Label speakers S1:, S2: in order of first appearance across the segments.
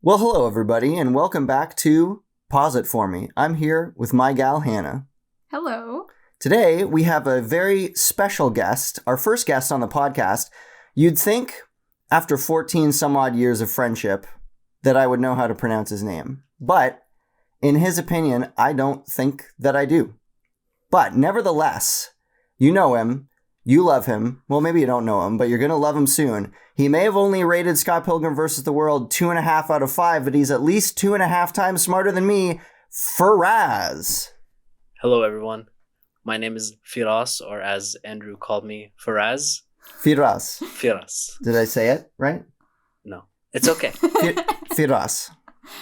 S1: Well, hello, everybody, and welcome back to Pause It For Me. I'm here with my gal, Hannah.
S2: Hello.
S1: Today, we have a very special guest, our first guest on the podcast. You'd think, after 14 some odd years of friendship, that I would know how to pronounce his name. But, in his opinion, I don't think that I do. But, nevertheless, you know him, you love him. Well, maybe you don't know him, but you're going to love him soon. He may have only rated Scott Pilgrim vs. the World 2.5 out of 5, but he's at least 2.5 times smarter than me, Firas.
S3: Hello, everyone. My name is Firas, or as Andrew called me, Firas.
S1: Firas.
S3: Firas.
S1: Did I say it right?
S3: No, it's okay.
S1: Firas.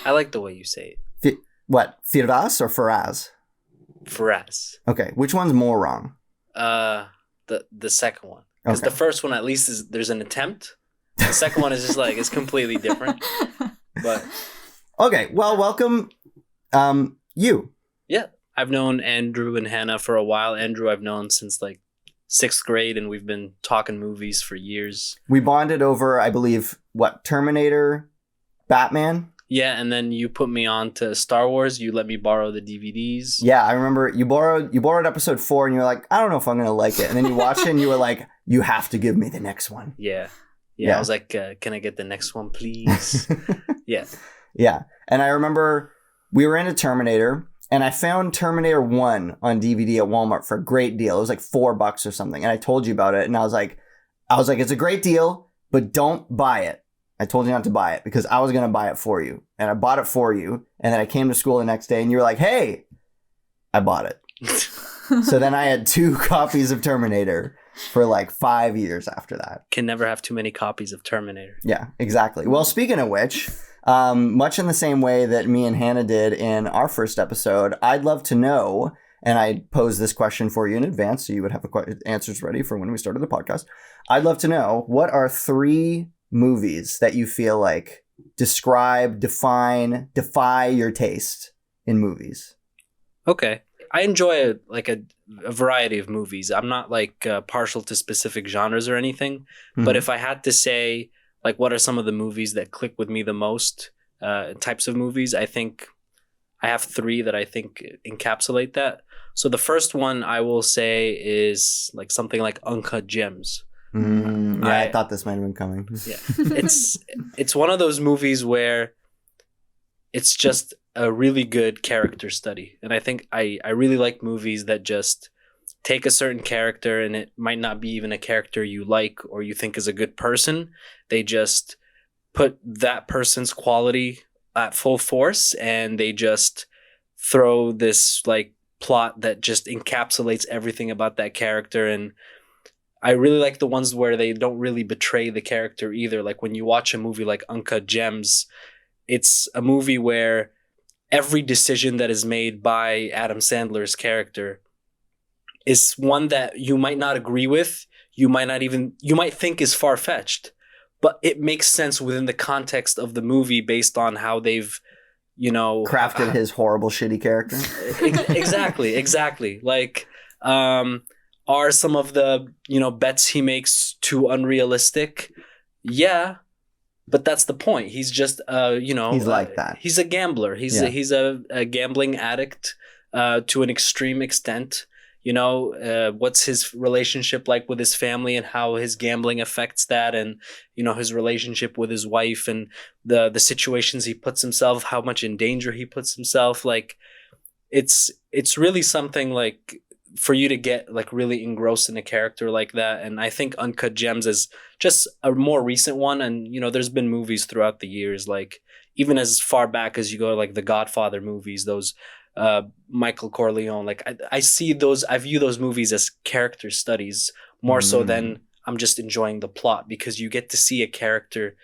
S3: I like the way you say it.
S1: What? Firas or Firas?
S3: Firas.
S1: Okay, which one's more wrong?
S3: The second one. Because
S1: Okay.
S3: the first one, at least, there's an attempt. The second one is just like, it's completely different. But
S1: Okay, well, welcome, you.
S3: yeah, I've known Andrew and Hannah for a while. Andrew I've known since like 6th grade, and we've been talking movies for years.
S1: We bonded over, I believe, Terminator, Batman?
S3: Yeah, and then you put me on to Star Wars. You let me borrow the DVDs.
S1: Yeah, I remember you borrowed episode 4 and you were like, I don't know if I'm going to like it. And then you watched it and you were like, you have to give me the next one.
S3: Yeah.
S1: Yeah.
S3: I was like, can I get the next one, please? Yeah.
S1: Yeah. And I remember we were into Terminator and I found Terminator 1 on DVD at Walmart for a great deal. It was like $4 or something. And I told you about it and I was like, it's a great deal, but don't buy it. I told you not to buy it because I was going to buy it for you. And I bought it for you. And then I came to school the next day and you were like, hey, I bought it. So then I had 2 copies of Terminator for like 5 years after that.
S3: Can never have too many copies of Terminator.
S1: Yeah, exactly. Well, speaking of which, much in the same way that me and Hannah did in our first episode, I'd love to know, and I posed this question for you in advance so you would have answers ready for when we started the podcast. I'd love to know, what are 3 movies that you feel like describe, defy your taste in movies?
S3: Okay. I enjoy a variety of movies. I'm not like partial to specific genres or anything,
S1: Mm-hmm.
S3: but if I had to say like what are some of the movies that click with me the most, types of movies, I think I have 3 that I think encapsulate that. So the first one I will say is like something like Uncut Gems.
S1: I thought this might have been coming.
S3: Yeah. It's one of those movies where it's just a really good character study. And I think I really like movies that just take a certain character, and it might not be even a character you like or you think is a good person. They just put that person's quality at full force, and they just throw this like plot that just encapsulates everything about that character. And I really like the ones where they don't really betray the character either. Like when you watch a movie like Uncut Gems, it's a movie where every decision that is made by Adam Sandler's character is one that you might not agree with. You might think is far-fetched, but it makes sense within the context of the movie based on how they've,
S1: crafted his horrible, shitty character.
S3: Exactly. Like, are some of the, bets he makes too unrealistic? Yeah. But that's the point. He's just,
S1: he's like that.
S3: He's a gambler. He's a gambling addict to an extreme extent. What's his relationship like with his family and how his gambling affects that, and his relationship with his wife and the situations he puts himself, how much in danger he puts himself. Like, it's really something like for you to get like really engrossed in a character like that. And I think Uncut Gems is just a more recent one. And, there's been movies throughout the years, like even as far back as you go, like the Godfather movies, those Michael Corleone, like I view those movies as character studies more so than I'm just enjoying the plot, because you get to see a character,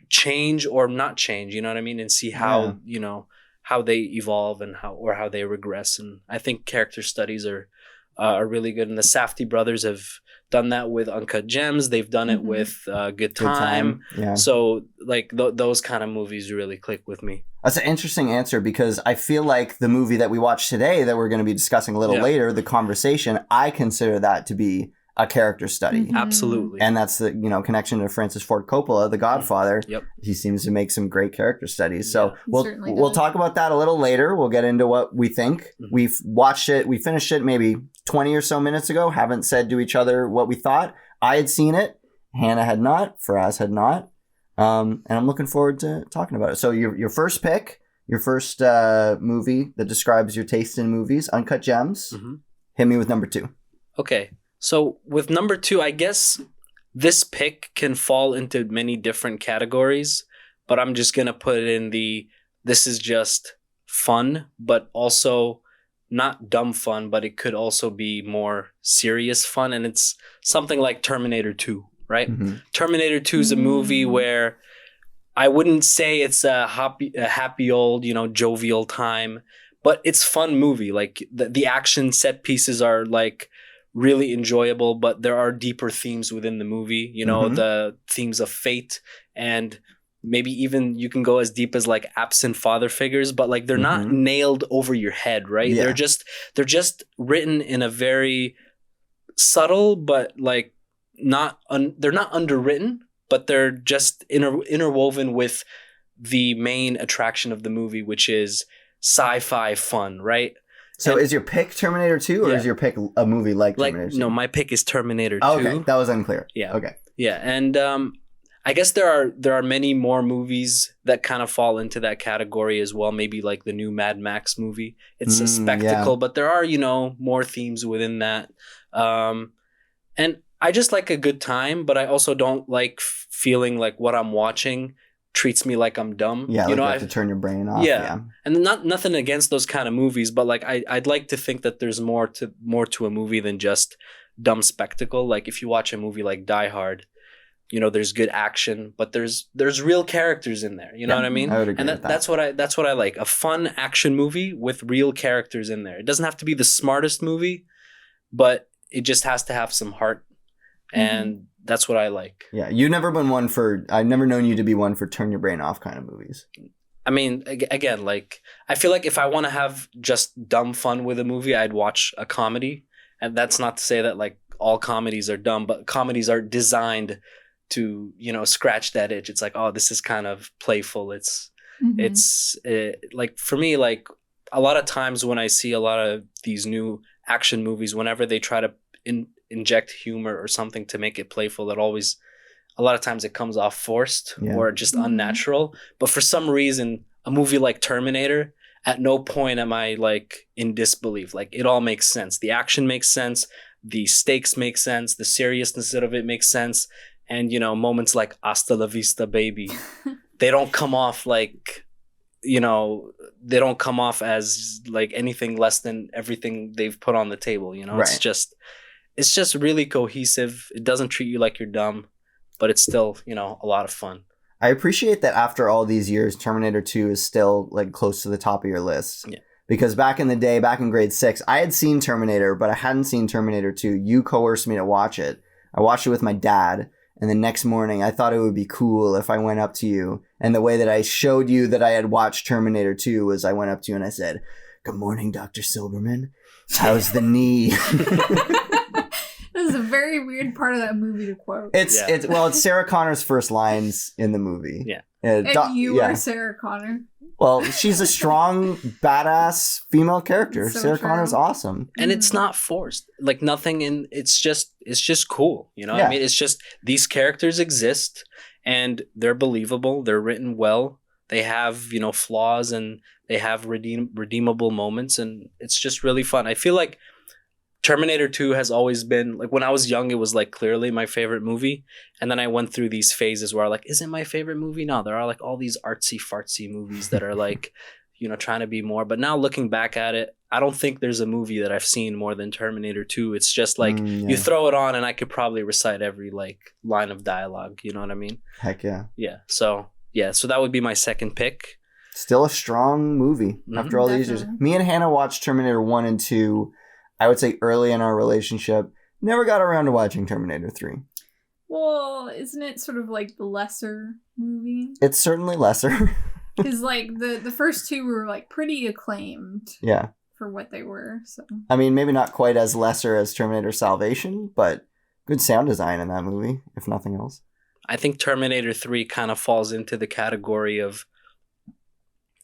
S3: change or not change, you know what I mean? And see how, how they evolve and how they regress. And I think character studies are really good. And the Safdie brothers have done that with Uncut Gems. They've done it with Good Time.
S1: Yeah.
S3: So like those kind of movies really click with me.
S1: That's an interesting answer, because I feel like the movie that we watched today that we're going to be discussing a little later, The Conversation, I consider that to be a character study.
S3: Absolutely.
S1: And that's the, connection to Francis Ford Coppola, The Godfather.
S3: Yep.
S1: He seems to make some great character studies. So
S3: Yeah,
S1: we'll talk about that a little later. We'll get into what we think. We've watched it. We finished it maybe 20 or so minutes ago. Haven't said to each other what we thought. I had seen it. Hannah had not. Firas had not. And I'm looking forward to talking about it. So your first pick, your first movie that describes your taste in movies, Uncut Gems. Hit me with number 2. Okay.
S3: So with number 2, I guess this pick can fall into many different categories, but I'm just going to put it in this is just fun, but also not dumb fun, but it could also be more serious fun. And it's something like Terminator 2, right? Terminator 2 is a movie where I wouldn't say it's a happy old, jovial time, but it's fun movie. Like the action set pieces are like really enjoyable, but there are deeper themes within the movie, the themes of fate, and maybe even you can go as deep as like absent father figures, but like they're not nailed over your head, right? Yeah. They're just written in a very subtle, but like they're not underwritten, but they're just interwoven with the main attraction of the movie, which is sci-fi fun, right?
S1: So is your pick Terminator 2 or is your pick a movie like Terminator 2?
S3: No, my pick is Terminator 2.
S1: Oh, okay, that was unclear.
S3: Yeah.
S1: Okay.
S3: Yeah, and I guess there are many more movies that kind of fall into that category as well. Maybe like the new Mad Max movie. It's a spectacle, but there are, more themes within that. And I just like a good time, but I also don't like feeling like what I'm watching treats me like I'm dumb.
S1: Yeah, you have to turn your brain off.
S3: Yeah. And nothing against those kind of movies, but like I'd like to think that there's more to a movie than just dumb spectacle. Like if you watch a movie like Die Hard, there's good action, but there's real characters in there. You know what I mean?
S1: I would agree with that.
S3: That's what I like. A fun action movie with real characters in there. It doesn't have to be the smartest movie, but it just has to have some heart. And that's what I like.
S1: Yeah, I've never known you to be one for turn your brain off kind of movies.
S3: I mean, again, like, I feel like if I want to have just dumb fun with a movie, I'd watch a comedy. And that's not to say that, like, all comedies are dumb, but comedies are designed to, scratch that itch. It's like, oh, this is kind of playful. It's like, for me, like, a lot of times when I see a lot of these new action movies, whenever they try to inject humor or something to make it playful, a lot of times it comes off forced or just unnatural. But for some reason, a movie like Terminator, at no point am I like in disbelief. Like it all makes sense. The action makes sense. The stakes make sense. The seriousness of it makes sense. And, moments like hasta la vista, baby, they don't come off like, they don't come off as like anything less than everything they've put on the table. Right. It's just really cohesive. It doesn't treat you like you're dumb, but it's still, a lot of fun.
S1: I appreciate that after all these years, Terminator 2 is still like close to the top of your list. Yeah. Because back in the day, back in grade 6, I had seen Terminator, but I hadn't seen Terminator 2. You coerced me to watch it. I watched it with my dad. And the next morning, I thought it would be cool if I went up to you. And the way that I showed you that I had watched Terminator 2 was I went up to you and I said, "Good morning, Dr. Silberman. How's the knee?"
S2: This is a very weird part of that movie to quote.
S1: It's Sarah Connor's first lines in the movie.
S3: Yeah.
S2: And you are Sarah Connor.
S1: Well, she's a strong, badass female character.
S2: So
S1: Sarah
S2: true.
S1: Connor's awesome.
S3: And it's not forced. Like nothing it's just cool. What I mean? It's just these characters exist and they're believable. They're written well. They have, flaws and they have redeemable moments, and it's just really fun. I feel like Terminator 2 has always been, like, when I was young, it was, like, clearly my favorite movie. And then I went through these phases where, like, is it my favorite movie? No, there are, like, all these artsy-fartsy movies that are, like, trying to be more. But now looking back at it, I don't think there's a movie that I've seen more than Terminator 2. It's just, like, you throw it on and I could probably recite every, like, line of dialogue. You know what I mean?
S1: Heck yeah.
S3: Yeah. So that would be my second pick.
S1: Still a strong movie after all these years. Me and Hannah watched Terminator 1 and 2, I would say early in our relationship. Never got around to watching Terminator 3.
S2: Well, isn't it sort of like the lesser movie?
S1: It's certainly lesser.
S2: Because like the first two were like pretty acclaimed.
S1: Yeah.
S2: For what they were. So
S1: I mean, maybe not quite as lesser as Terminator Salvation, but Good sound design in that movie, if nothing else.
S3: I think Terminator 3 kind of falls into the category of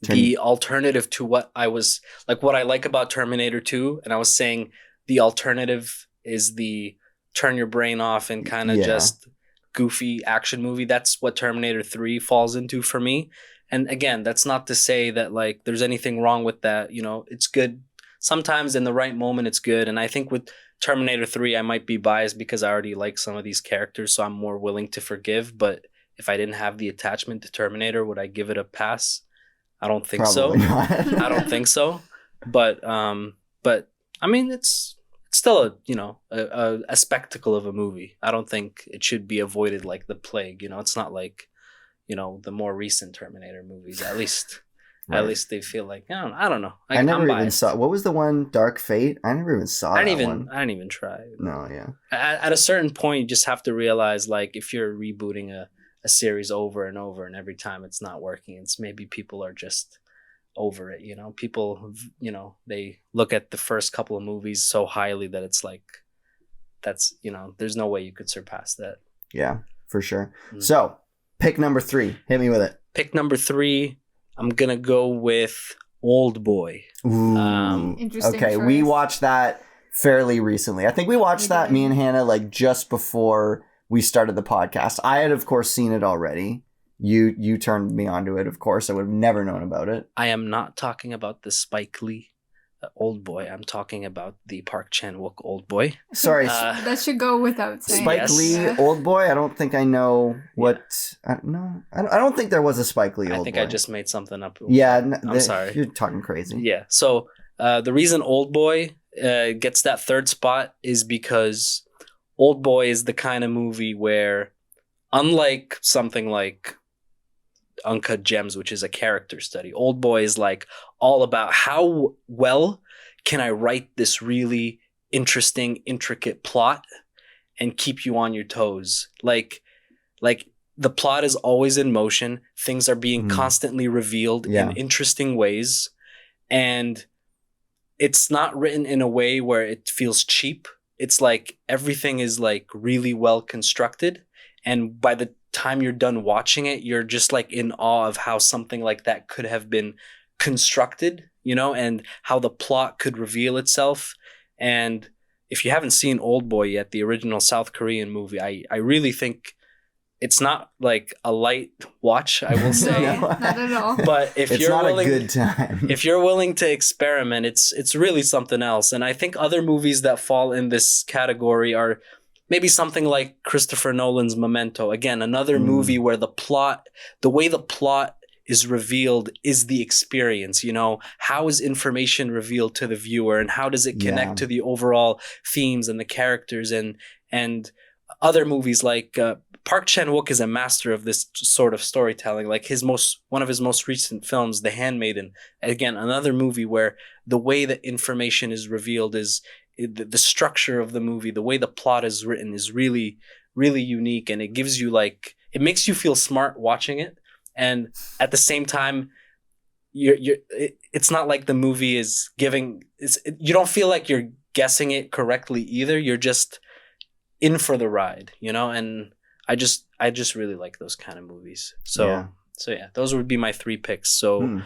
S3: the alternative to what I was like, what I like about Terminator 2. And I was saying the alternative is the turn your brain off and kind of just goofy action movie. That's what Terminator 3 falls into for me. And again, that's not to say that like there's anything wrong with that. You know, it's good. Sometimes in the right moment, it's good. And I think with Terminator 3, I might be biased because I already like some of these characters, so I'm more willing to forgive. But if I didn't have the attachment to Terminator, would I give it a pass? I don't think
S1: Probably
S3: so.
S1: not.
S3: I don't think so. But I mean, it's still a spectacle of a movie. I don't think it should be avoided like the plague. You know, it's not like, you know, the more recent Terminator movies. At least. Right. At least they feel like I don't know.
S1: I never even saw. What was the one? Dark Fate. I never even saw. I didn't
S3: even try.
S1: No, yeah.
S3: At a certain point, you just have to realize, like, if you're rebooting a series over and over, and every time it's not working, it's maybe people are just over it. You know, people, you know, they look at the first couple of movies so highly that it's like, that's, you know, there's no way you could surpass that.
S1: Yeah, for sure. So, pick number 3. Hit me with it.
S3: Pick number 3. I'm going to go with Old Boy.
S1: Ooh.
S2: Interesting
S1: okay,
S2: choice.
S1: we watched that fairly recently. I think we watched that, me and Hannah, like just before we started the podcast. I had, of course, seen it already. You turned me onto it, of course. I would have never known about it.
S3: I am not talking about the Spike Lee Old Boy. I'm talking about the Park Chan-wook Old Boy.
S1: Sorry.
S2: That should go without saying.
S1: Spike Lee Old Boy? I don't think I know what... I don't think there was a Spike Lee Old Boy.
S3: I think I just made something up.
S1: Yeah.
S3: I'm sorry.
S1: You're talking crazy.
S3: Yeah. So the reason Old Boy gets that third spot is because Old Boy is the kind of movie where, unlike something like Uncut Gems, which is a character study, Old Boy is like all about how well can I write this really interesting, intricate plot and keep you on your toes. Like the plot is always in motion. Things are being constantly revealed in interesting ways. And it's not written in a way where it feels cheap. It's like everything is like really well constructed. And by the time you're done watching it, you're just like in awe of how something like that could have been constructed, you know, and how the plot could reveal itself. And if you haven't seen Old Boy yet, the original South Korean movie, I really think it's not like a light watch, I will say.
S2: No, not at all.
S3: But if
S1: it's
S3: you're
S1: not
S3: willing,
S1: a good time.
S3: if you're willing to experiment, it's really something else. And I think other movies that fall in this category are maybe something like Christopher Nolan's Memento. Again, another movie where the way the plot is revealed is the experience. You know, how is information revealed to the viewer, and how does it connect to the overall themes and the characters? And other movies like Park Chan-wook is a master of this sort of storytelling. Like one of his most recent films, The Handmaiden. Again, another movie where the way that information is revealed is the structure of the movie, the way the plot is written is really, really unique, and it gives you like, it makes you feel smart watching it, and at the same time, it's not like the movie is you don't feel like you're guessing it correctly either. You're just in for the ride, you know. And I just really like those kind of movies. So yeah, those would be my 3 picks. So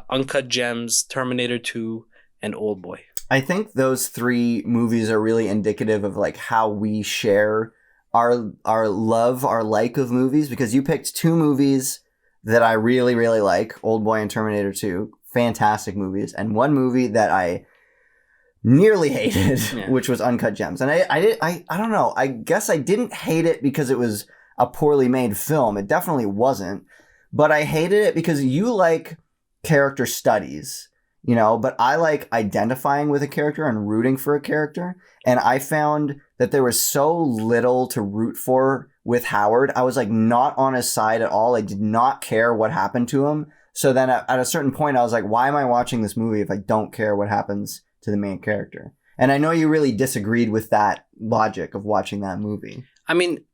S3: Uncut Gems, Terminator 2, and Old Boy.
S1: I think those 3 movies are really indicative of like how we share our love, our like of movies, because you picked 2 movies that I really, really like, Old Boy and Terminator 2, fantastic movies, and 1 movie that I nearly hated, which was Uncut Gems. And I don't know, I guess I didn't hate it because it was a poorly made film. It definitely wasn't, but I hated it because you like character studies, you know, but I like identifying with a character and rooting for a character. And I found that there was so little to root for with Howard. I was like not on his side at all. I did not care what happened to him. So then at a certain point, I was like, why am I watching this movie if I don't care what happens to the main character? And I know you really disagreed with that logic of watching that movie.
S3: I mean,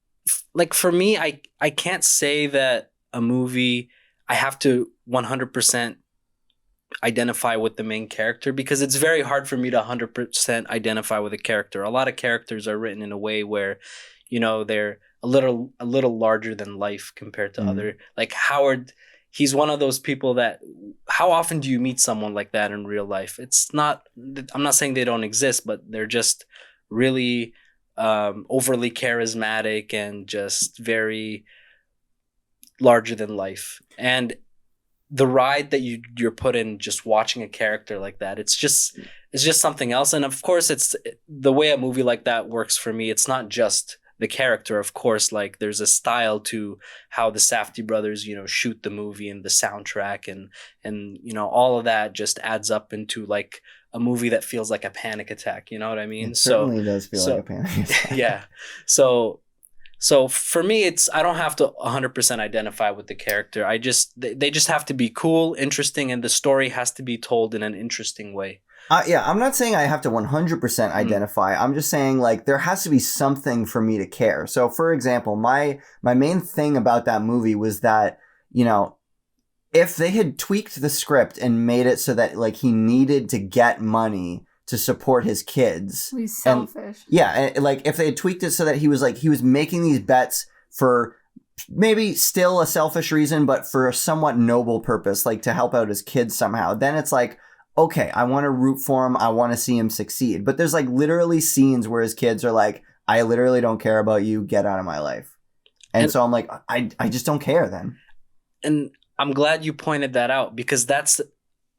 S3: like for me, I can't say that a movie, I have to 100% identify with the main character, because it's very hard for me to 100% identify with a character. A lot of characters are written in a way where they're a little larger than life compared to other, like Howard. He's one of those people that, how often do you meet someone like that in real life? I'm not saying they don't exist, but they're just really overly charismatic and just very larger than life. And the ride that you're put in just watching a character like that, it's just something else. And of course, it's the way a movie like that works for me. It's not just the character, of course. Like, there's a style to how the Safdie brothers, shoot the movie, and the soundtrack, and all of that just adds up into like a movie that feels like a panic attack. You know what I mean?
S1: It certainly does feel like a panic attack.
S3: Yeah. So for me, I don't have to 100% identify with the character. They just have to be cool, interesting, and the story has to be told in an interesting way.
S1: Yeah, I'm not saying I have to 100% identify. I'm just saying, like, there has to be something for me to care. So, for example, my main thing about that movie was that, if they had tweaked the script and made it so that, like, he needed to get money to support his kids.
S2: He's selfish.
S1: And, like, if they had tweaked it so that he was making these bets for maybe still a selfish reason, but for a somewhat noble purpose, like to help out his kids somehow, then it's like, okay, I want to root for him. I want to see him succeed. But there's like literally scenes where his kids are like, I literally don't care about you. Get out of my life. And so I'm like, I just don't care then. And
S3: I'm glad you pointed that out, because that's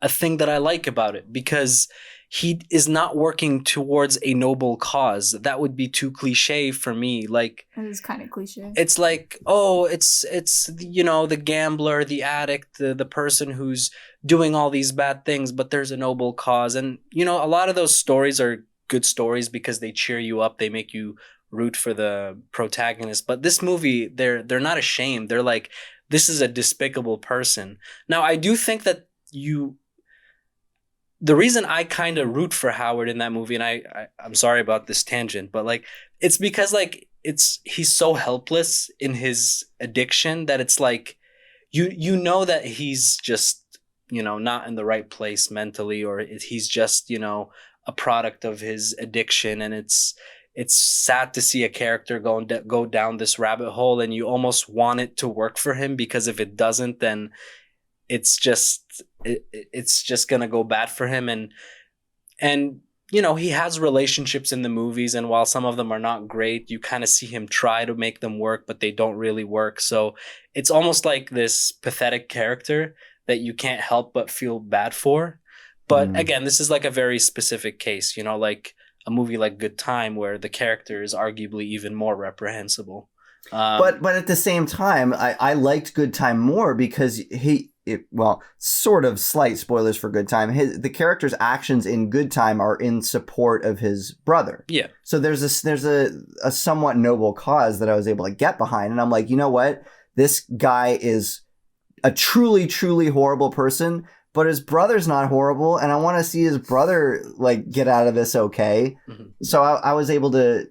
S3: a thing that I like about it, because he is not working towards a noble cause. That would be too cliche for me. Like,
S2: it is kind of cliche.
S3: It's like, oh, it's the gambler, the addict, the person who's doing all these bad things, but there's a noble cause. And a lot of those stories are good stories because they cheer you up, they make you root for the protagonist. But this movie, they're not ashamed. They're like, this is a despicable person. Now, I do think that the reason I kind of root for Howard in that movie, and I'm sorry about this tangent, but like, it's because like he's so helpless in his addiction that it's like you that he's just not in the right place mentally, or he's just a product of his addiction, and it's sad to see a character go down this rabbit hole, and you almost want it to work for him, because if it doesn't, then it's just gonna go bad for him. And he has relationships in the movies, and while some of them are not great, you kind of see him try to make them work, but they don't really work. So it's almost like this pathetic character that you can't help but feel bad for. But again, this is like a very specific case, like a movie like Good Time, where the character is arguably even more reprehensible.
S1: But at the same time, I liked Good Time more because sort of slight spoilers for Good Time. The character's actions in Good Time are in support of his brother.
S3: Yeah.
S1: So there's a somewhat noble cause that I was able to get behind, and I'm like, you know what? This guy is a truly, truly horrible person, but his brother's not horrible, and I want to see his brother like get out of this okay. Mm-hmm. So I was able to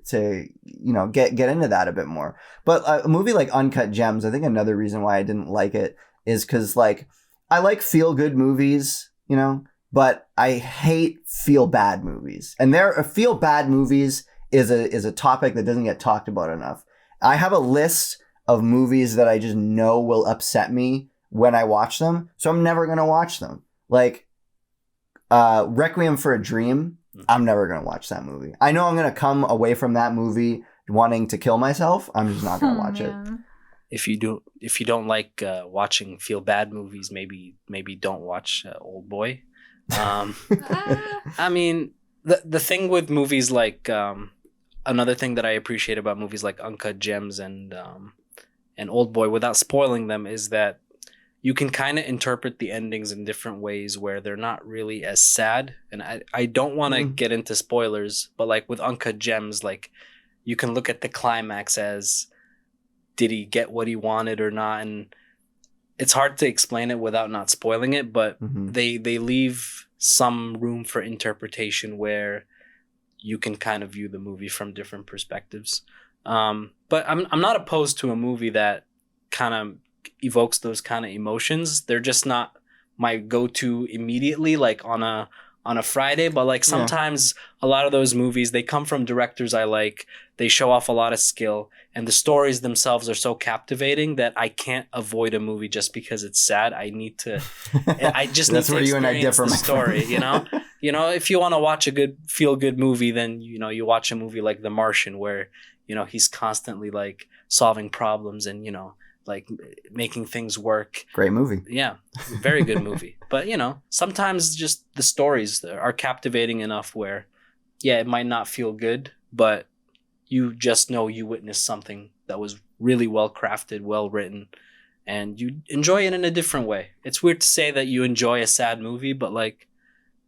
S1: get into that a bit more. But a movie like Uncut Gems, I think another reason why I didn't like it is because like I like feel good movies, but I hate feel bad movies. And feel bad movies is a topic that doesn't get talked about enough. I have a list of movies that I just know will upset me when I watch them, so I'm never gonna watch them. Like Requiem for a Dream, I'm never gonna watch that movie. I know I'm gonna come away from that movie wanting to kill myself. I'm just not gonna watch it.
S3: If you don't like watching feel bad movies, maybe don't watch Old Boy. I mean, the thing with movies like another thing that I appreciate about movies like Uncut Gems and Old Boy, without spoiling them, is that you can kind of interpret the endings in different ways where they're not really as sad. And I don't want to get into spoilers, but like with Uncut Gems, like you can look at the climax as, did he get what he wanted or not? And it's hard to explain it without not spoiling it, but they leave some room for interpretation where you can kind of view the movie from different perspectives. But I'm not opposed to a movie that kind of evokes those kind of emotions. They're just not my go-to immediately, like on on a Friday, but like sometimes a lot of those movies, they come from directors I like. They show off a lot of skill, and the stories themselves are so captivating that I can't avoid a movie just because it's sad. I need to. I just need to experience the story. You know, if you want to watch a good feel good movie, then you watch a movie like The Martian, where he's constantly like solving problems and like making things work.
S1: Great movie.
S3: Yeah, very good movie. But sometimes just the stories are captivating enough where, it might not feel good, but you just know you witnessed something that was really well crafted, well written, and you enjoy it in a different way. It's weird to say that you enjoy a sad movie, but like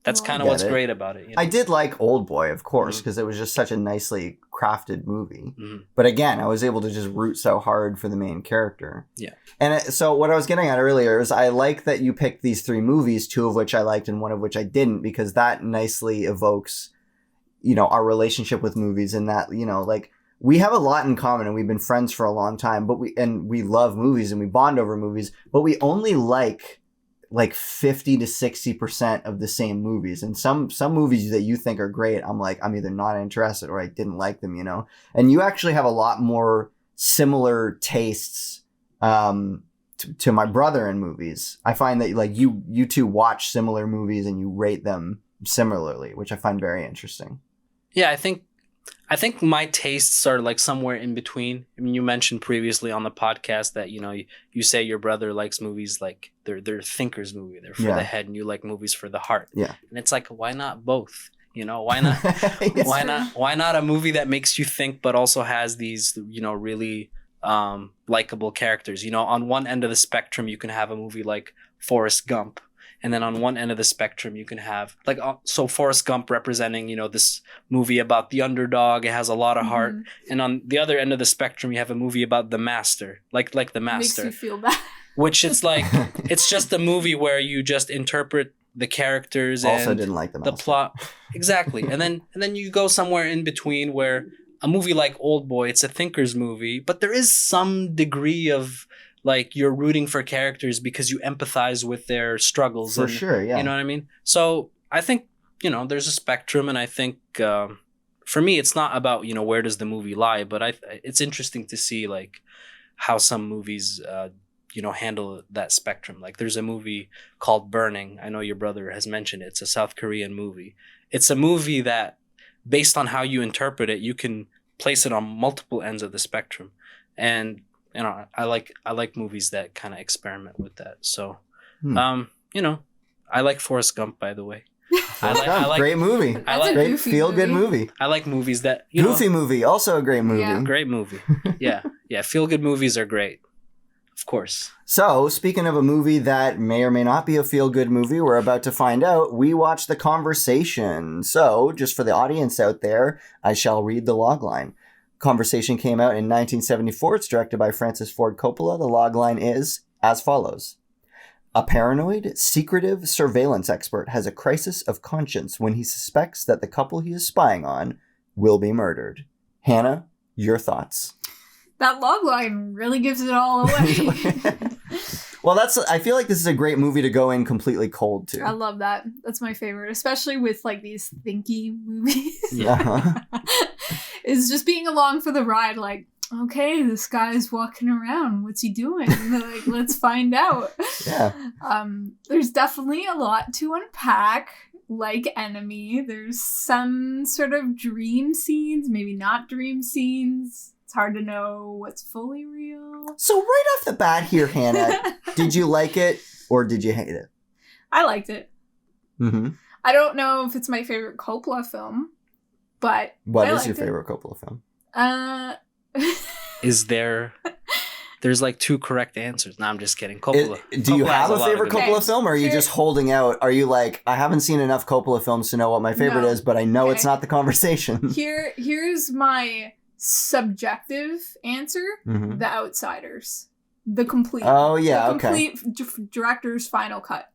S3: that's kind of what's great about it.
S1: I did like Old Boy, of course, because it was just such a nicely crafted movie.
S3: Mm-hmm.
S1: But again, I was able to just root so hard for the main character.
S3: Yeah.
S1: And so what I was getting at earlier is I like that you picked these 3 movies, 2 of which I liked and 1 of which I didn't, because that nicely evokes, our relationship with movies, and that, like we have a lot in common and we've been friends for a long time, but we love movies and we bond over movies, but we only like 50 to 60% of the same movies. And some movies that you think are great, I'm either not interested or I didn't like them, and you actually have a lot more similar tastes to my brother in movies. I find that like you two watch similar movies and you rate them similarly, which I find very interesting.
S3: Yeah, I think my tastes are like somewhere in between. I mean, you mentioned previously on the podcast that you say your brother likes movies like they're thinkers movie, they're for the head, and you like movies for the heart.
S1: Yeah,
S3: and it's like, why not both? Why not? Why not a movie that makes you think but also has these really likable characters? On one end of the spectrum, you can have a movie like Forrest Gump. And then on one end of the spectrum, you can have like, so Forrest Gump representing, this movie about the underdog. It has a lot of heart. Mm-hmm. And on the other end of the spectrum, you have a movie about the master, like the master.
S2: Makes you feel bad.
S3: Which it's like, it's just a movie where you just interpret the characters
S1: also
S3: and
S1: didn't like the
S3: plot. Exactly. and then you go somewhere in between where a movie like Old Boy, it's a thinker's movie, but there is some degree of like you're rooting for characters because you empathize with their struggles.
S1: For sure, yeah.
S3: You know what I mean? So I think, there's a spectrum, and I think for me, it's not about, where does the movie lie, but it's interesting to see like how some movies, handle that spectrum. Like there's a movie called Burning. I know your brother has mentioned it. It's a South Korean movie. It's a movie that based on how you interpret it, you can place it on multiple ends of the spectrum. And I like movies that kind of experiment with that. So, I like Forrest Gump, by the way.
S1: I like great movie.
S2: I like great
S1: feel good movie.
S3: I like movies that
S1: goofy movie, also a great movie.
S2: Yeah.
S3: Great movie. Yeah, feel good movies are great, of course.
S1: So, speaking of a movie that may or may not be a feel good movie, we're about to find out. We watched The Conversation. So, just for the audience out there, I shall read the logline. Conversation came out in 1974. It's directed by Francis Ford Coppola. The logline is as follows. A paranoid, secretive surveillance expert has a crisis of conscience when he suspects that the couple he is spying on will be murdered. Hannah, your thoughts?
S2: That logline really gives it all away.
S1: Well, I feel like this is a great movie to go in completely cold to.
S2: I love that. That's my favorite, especially with like these thinky movies.
S1: Yeah.
S2: Is just being along for the ride, like, okay, this guy's walking around. What's he doing? Like, let's find out.
S1: Yeah.
S2: There's definitely a lot to unpack. Like Enemy, there's some sort of dream scenes, maybe not dream scenes. It's hard to know what's fully real.
S1: So right off the bat here, Hannah, did you like it or did you hate it?
S2: I liked it.
S1: Mm-hmm.
S2: I don't know if it's my favorite Coppola film, but
S1: what is your favorite Coppola film?
S3: There's like 2 correct answers. No, I'm just kidding. Coppola.
S1: Do you
S3: Coppola
S1: have
S3: has
S1: a favorite Coppola film, or are you
S2: Here-
S1: just holding out? Are you like, I haven't seen enough Coppola films to know what my favorite
S2: No.
S1: is, but I know
S2: Okay.
S1: it's not The Conversation.
S2: Here's my subjective answer.
S1: Mhm.
S2: The Outsiders. The complete.
S1: Oh, yeah,
S2: the
S1: okay.
S2: complete director's final cut.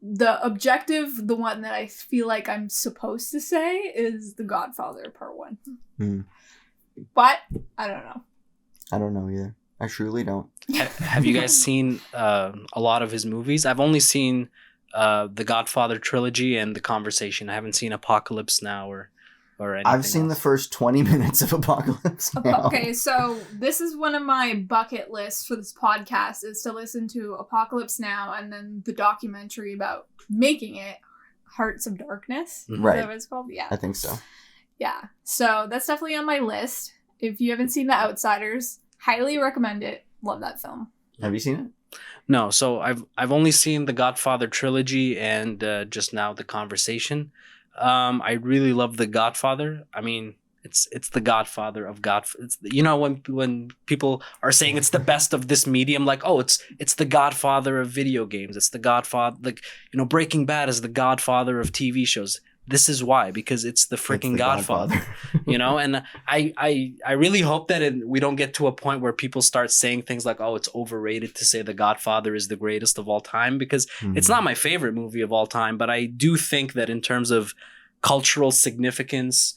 S2: The objective, the one that I feel like I'm supposed to say, is The Godfather Part 1.
S1: Hmm.
S2: But, I don't know.
S1: I don't know either. I truly don't.
S3: Have you guys seen a lot of his movies? I've only seen the Godfather trilogy and The Conversation. I haven't seen Apocalypse Now or anything
S1: I've seen
S3: else.
S1: the first 20 minutes of Apocalypse Now.
S2: Okay, so this is one of my bucket lists for this podcast, is to listen to Apocalypse Now and then the documentary about making it, Hearts of Darkness.
S3: Mhm.
S1: Right.
S2: Is that what it's called? Yeah.
S1: I think so.
S2: Yeah. So that's definitely on my list. If you haven't seen The Outsiders, highly recommend it. Love that film.
S1: Have you seen it?
S3: No, so I've only seen the Godfather trilogy and just now The Conversation. I really love The Godfather. I mean, it's the Godfather of God. It's, you know, when people are saying it's the best of this medium, like, oh, it's the Godfather of video games. It's the Godfather, like, you know, Breaking Bad is the Godfather of TV shows. This is why, because it's the freaking
S1: It's the
S3: Godfather. You know, and I really hope that we don't get to a point where people start saying things like, oh, it's overrated to say The Godfather is the greatest of all time, because it's not my favorite movie of all time, but I do think that in terms of cultural significance,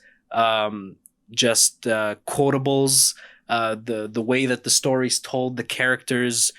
S3: just quotables, the way that the story's told, the characters,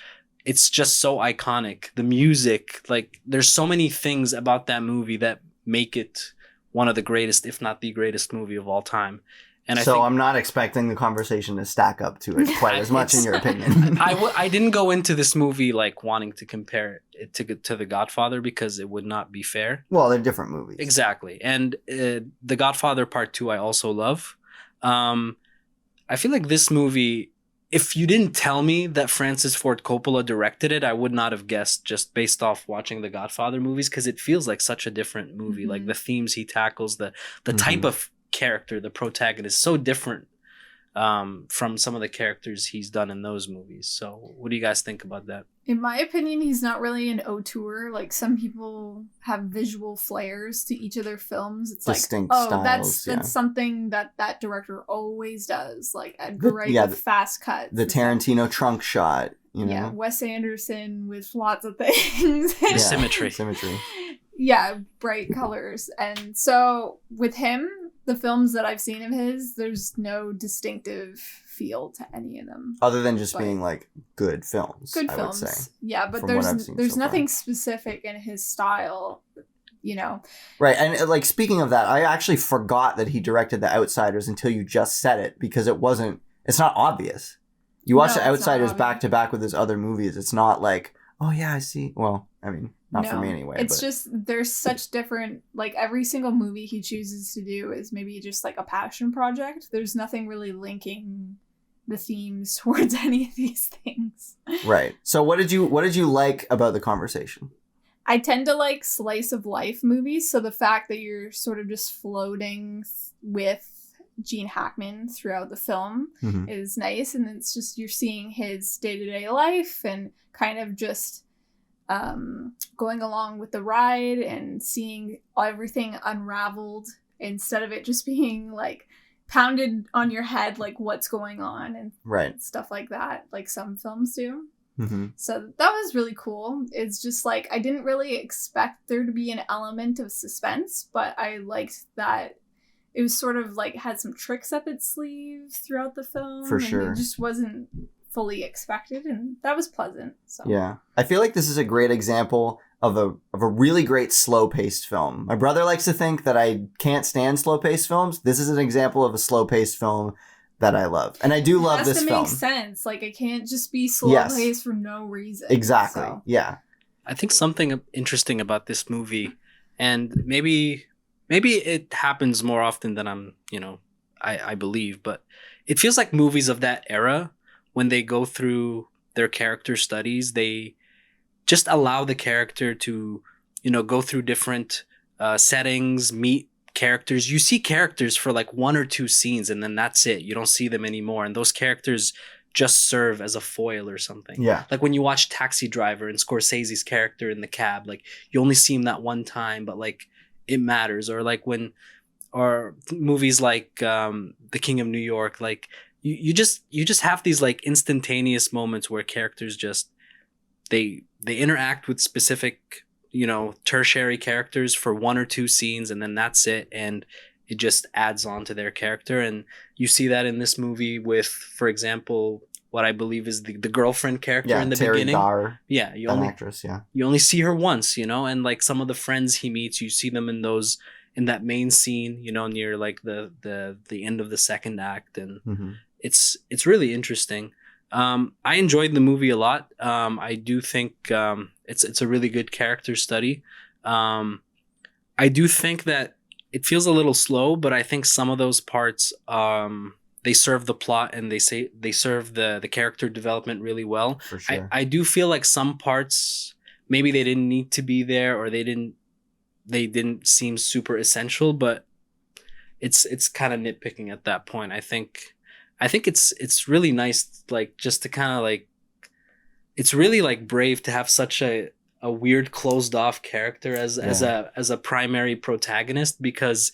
S3: it's just so iconic. The music, like, there's so many things about that movie that make it one of the greatest, if not the greatest movie of all time. And
S1: So
S3: I think
S1: I'm not expecting the conversation to stack up to it quite as much in your opinion.
S3: I didn't go into this movie like wanting to compare it to The Godfather, because it would not be fair.
S1: Well, they're different movies.
S3: Exactly. And The Godfather Part 2 I also love. I feel like this movie, if you didn't tell me that Francis Ford Coppola directed it, I would not have guessed just based off watching the Godfather movies, because it feels like such a different movie.
S2: Mhm.
S3: Like the themes he tackles, the type of character, the protagonist, so different from some of the characters he's done in those movies. So what do you guys think about that?
S2: In my opinion, he's not really an auteur. Like, some people have visual flares to each of their films. It's
S1: Distinct
S2: like, oh,
S1: styles,
S2: that's something that director always does. Like Edgar Wright with fast cuts.
S1: The Tarantino trunk shot, you know?
S2: Yeah, Wes Anderson with lots of things.
S1: Yeah,
S3: Symmetry.
S2: Yeah, bright colors. And so with him, the films that I've seen of his, there's no distinctive feel to any of them.
S1: Other than just
S2: But-
S1: being like good films,
S2: Good
S1: I
S2: films.
S1: would say.
S2: Yeah, but
S1: from what I've seen
S2: there's
S1: so far.
S2: nothing specific in his style, you know.
S1: Right, and like speaking of that, I actually forgot that he directed The Outsiders until you just said it, because it's not obvious. You watch
S2: No,
S1: The
S2: it's not
S1: Outsiders
S2: obvious.
S1: back to back with his other movies, it's not like, oh yeah, I see. Well, I mean, not for
S2: No,
S1: me anyway.
S2: It's
S1: but
S2: just there's such different, like, every single movie he chooses to do is maybe just like a passion project. There's nothing really linking the themes towards any of these things.
S1: right. So what did you like about The Conversation?
S2: I tend to like slice of life movies, so the fact that you're sort of just floating with Gene Hackman throughout the film
S1: Mhm.
S2: is nice, and it's just you're seeing his day-to-day life and kind of just going along with the ride and seeing everything unraveled instead of it just being like pounded on your head, like what's going on and
S1: Right.
S2: stuff like that, like some films do.
S1: Mm-hmm.
S2: So that was really cool. It's just like I didn't really expect there to be an element of suspense, but I liked that it was sort of like had some tricks up its sleeve throughout the film.
S1: For
S2: and
S1: sure.
S2: It just wasn't fully expected, and that was pleasant. So
S1: Yeah. I feel like this is a great example of a really great slow-paced film. My brother likes to think that I can't stand slow-paced films. This is an example of a slow-paced film that I love. And I do love this
S2: it has to
S1: film.
S2: make sense. Like, it can't just be slow
S1: Yes.
S2: paced for no reason.
S1: Exactly.
S2: So.
S1: Yeah.
S3: I think something interesting about this movie, and maybe it happens more often than I believe, but it feels like movies of that era, when they go through their character studies, they just allow the character to, go through different settings, meet characters. You see characters for like one or two scenes, and then that's it. You don't see them anymore, and those characters just serve as a foil or something.
S1: Yeah.
S3: Like when you watch Taxi Driver and Scorsese's character in the cab, like you only see him that one time, but like it matters. Or like or movies like The King of New York, like you just have these like instantaneous moments where characters just they interact with specific tertiary characters for one or two scenes, and then that's it, and it just adds on to their character. And you see that in this movie with, for example, what I believe is the girlfriend character
S1: Yeah,
S3: in the
S1: Terry
S3: beginning.
S1: Garr,
S3: Yeah,
S1: an actress, yeah.
S3: you only see her once, you know, and like some of the friends he meets, you see them in that main scene, you know, near like the end of the second act, and it's really interesting. I enjoyed the movie a lot. I do think it's a really good character study. I do think that it feels a little slow, but I think some of those parts they serve the plot and they serve the character development really well.
S1: For sure.
S3: I do feel like some parts maybe they didn't need to be there, or they didn't seem super essential, but it's kind of nitpicking at that point. I think it's really nice, like, just to kind of like, it's really like brave to have such a weird closed off character as a primary protagonist, because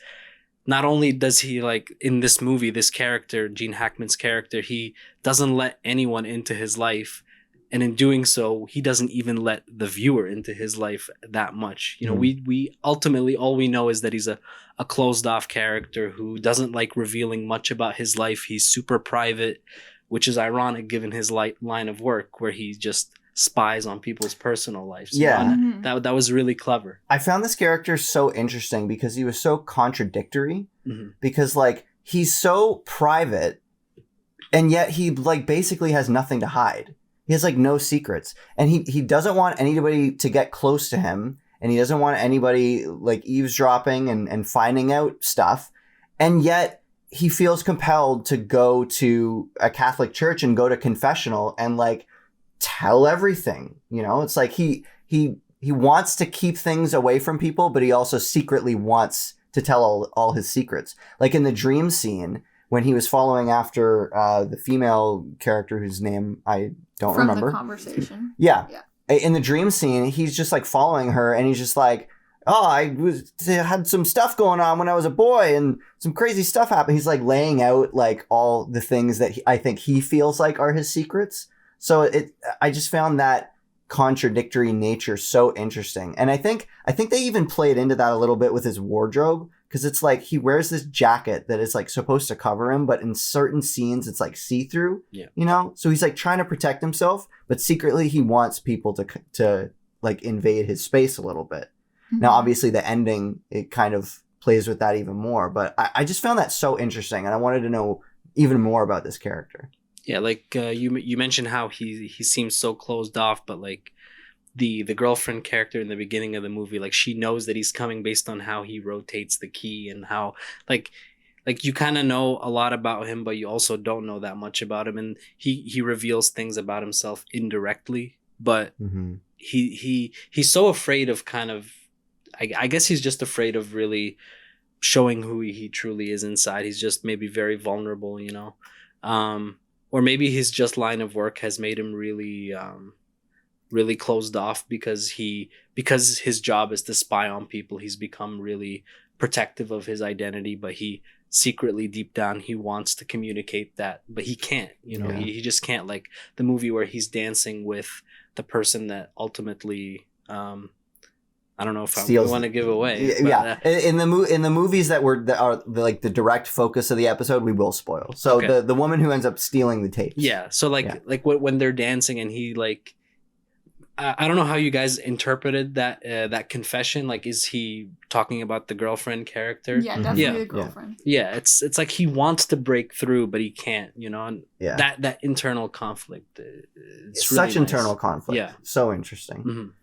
S3: not only does he, like, in this movie, this character, Gene Hackman's character, he doesn't let anyone into his life, and in doing so, he doesn't even let the viewer into his life that much. You know, we ultimately, all we know is that he's a closed off character who doesn't like revealing much about his life. He's super private, which is ironic given his line of work, where he just spies on people's personal lives.
S1: Yeah.
S3: That was really clever.
S1: I found this character so interesting because he was so contradictory. Because, like, he's so private, and yet he, like, basically has nothing to hide. He has, like, no secrets. And he doesn't want anybody to get close to him. And he doesn't want anybody, like, eavesdropping and finding out stuff. And yet he feels compelled to go to a Catholic church and go to confessional and, like, tell everything. You know, it's like he wants to keep things away from people, but he also secretly wants to tell all his secrets. Like in the dream scene, when he was following after the female character whose name I don't remember.
S2: From the conversation.
S1: Yeah. In the dream scene, he's just like following her, and he's just like, oh, I had some stuff going on when I was a boy, and some crazy stuff happened. He's like laying out like all the things that I think he feels like are his secrets. So I just found that contradictory nature so interesting. And I think they even played into that a little bit with his wardrobe, because it's like he wears this jacket that is like supposed to cover him, but in certain scenes it's like see-through.
S3: Yeah.
S1: You know? So he's like trying to protect himself, but secretly he wants people to like invade his space a little bit. Now obviously the ending, it kind of plays with that even more, but I just found that so interesting, and I wanted to know even more about this character.
S3: Yeah, like you mentioned how he seems so closed off, but like the girlfriend character in the beginning of the movie, like, she knows that he's coming based on how he rotates the key, and how like you kind of know a lot about him, but you also don't know that much about him, and he reveals things about himself indirectly, but he's so afraid of kind of, I guess he's just afraid of really showing who he truly is inside. He's just maybe very vulnerable, you know. Or maybe his just line of work has made him really really closed off, because his job is to spy on people. He's become really protective of his identity, but he secretly, deep down, he wants to communicate that, but he can't, you know. He just can't. Like the movie where he's dancing with the person that ultimately I don't know if I want to give away.
S1: But, in the movies that are like the direct focus of the episode, we will spoil. So okay. the woman who ends up stealing the tapes.
S3: Yeah. So like when they're dancing, and he, like, I don't know how you guys interpreted that confession. Like, is he talking about the girlfriend character?
S2: Yeah, definitely the girlfriend.
S3: Yeah, it's like he wants to break through, but he can't. You know, and that internal conflict. It's really
S1: such internal conflict.
S3: Yeah,
S1: so interesting.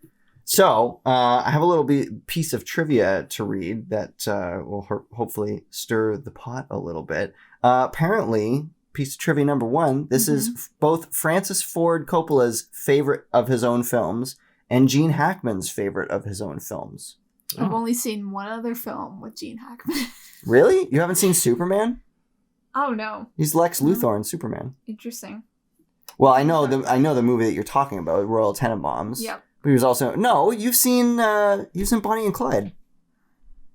S1: So, I have a little piece of trivia to read that will hopefully stir the pot a little bit. Apparently, piece of trivia number 1, this is both Francis Ford Coppola's favorite of his own films and Gene Hackman's favorite of his own films.
S2: I've only seen one other film with Gene Hackman.
S1: Really? You haven't seen Superman?
S2: Oh, no.
S1: He's Lex Luthor in Superman.
S2: Interesting.
S1: Well, I know the movie that you're talking about, Royal Tenenbaums.
S2: Yep.
S1: But he was also you've seen Bonnie and Clyde.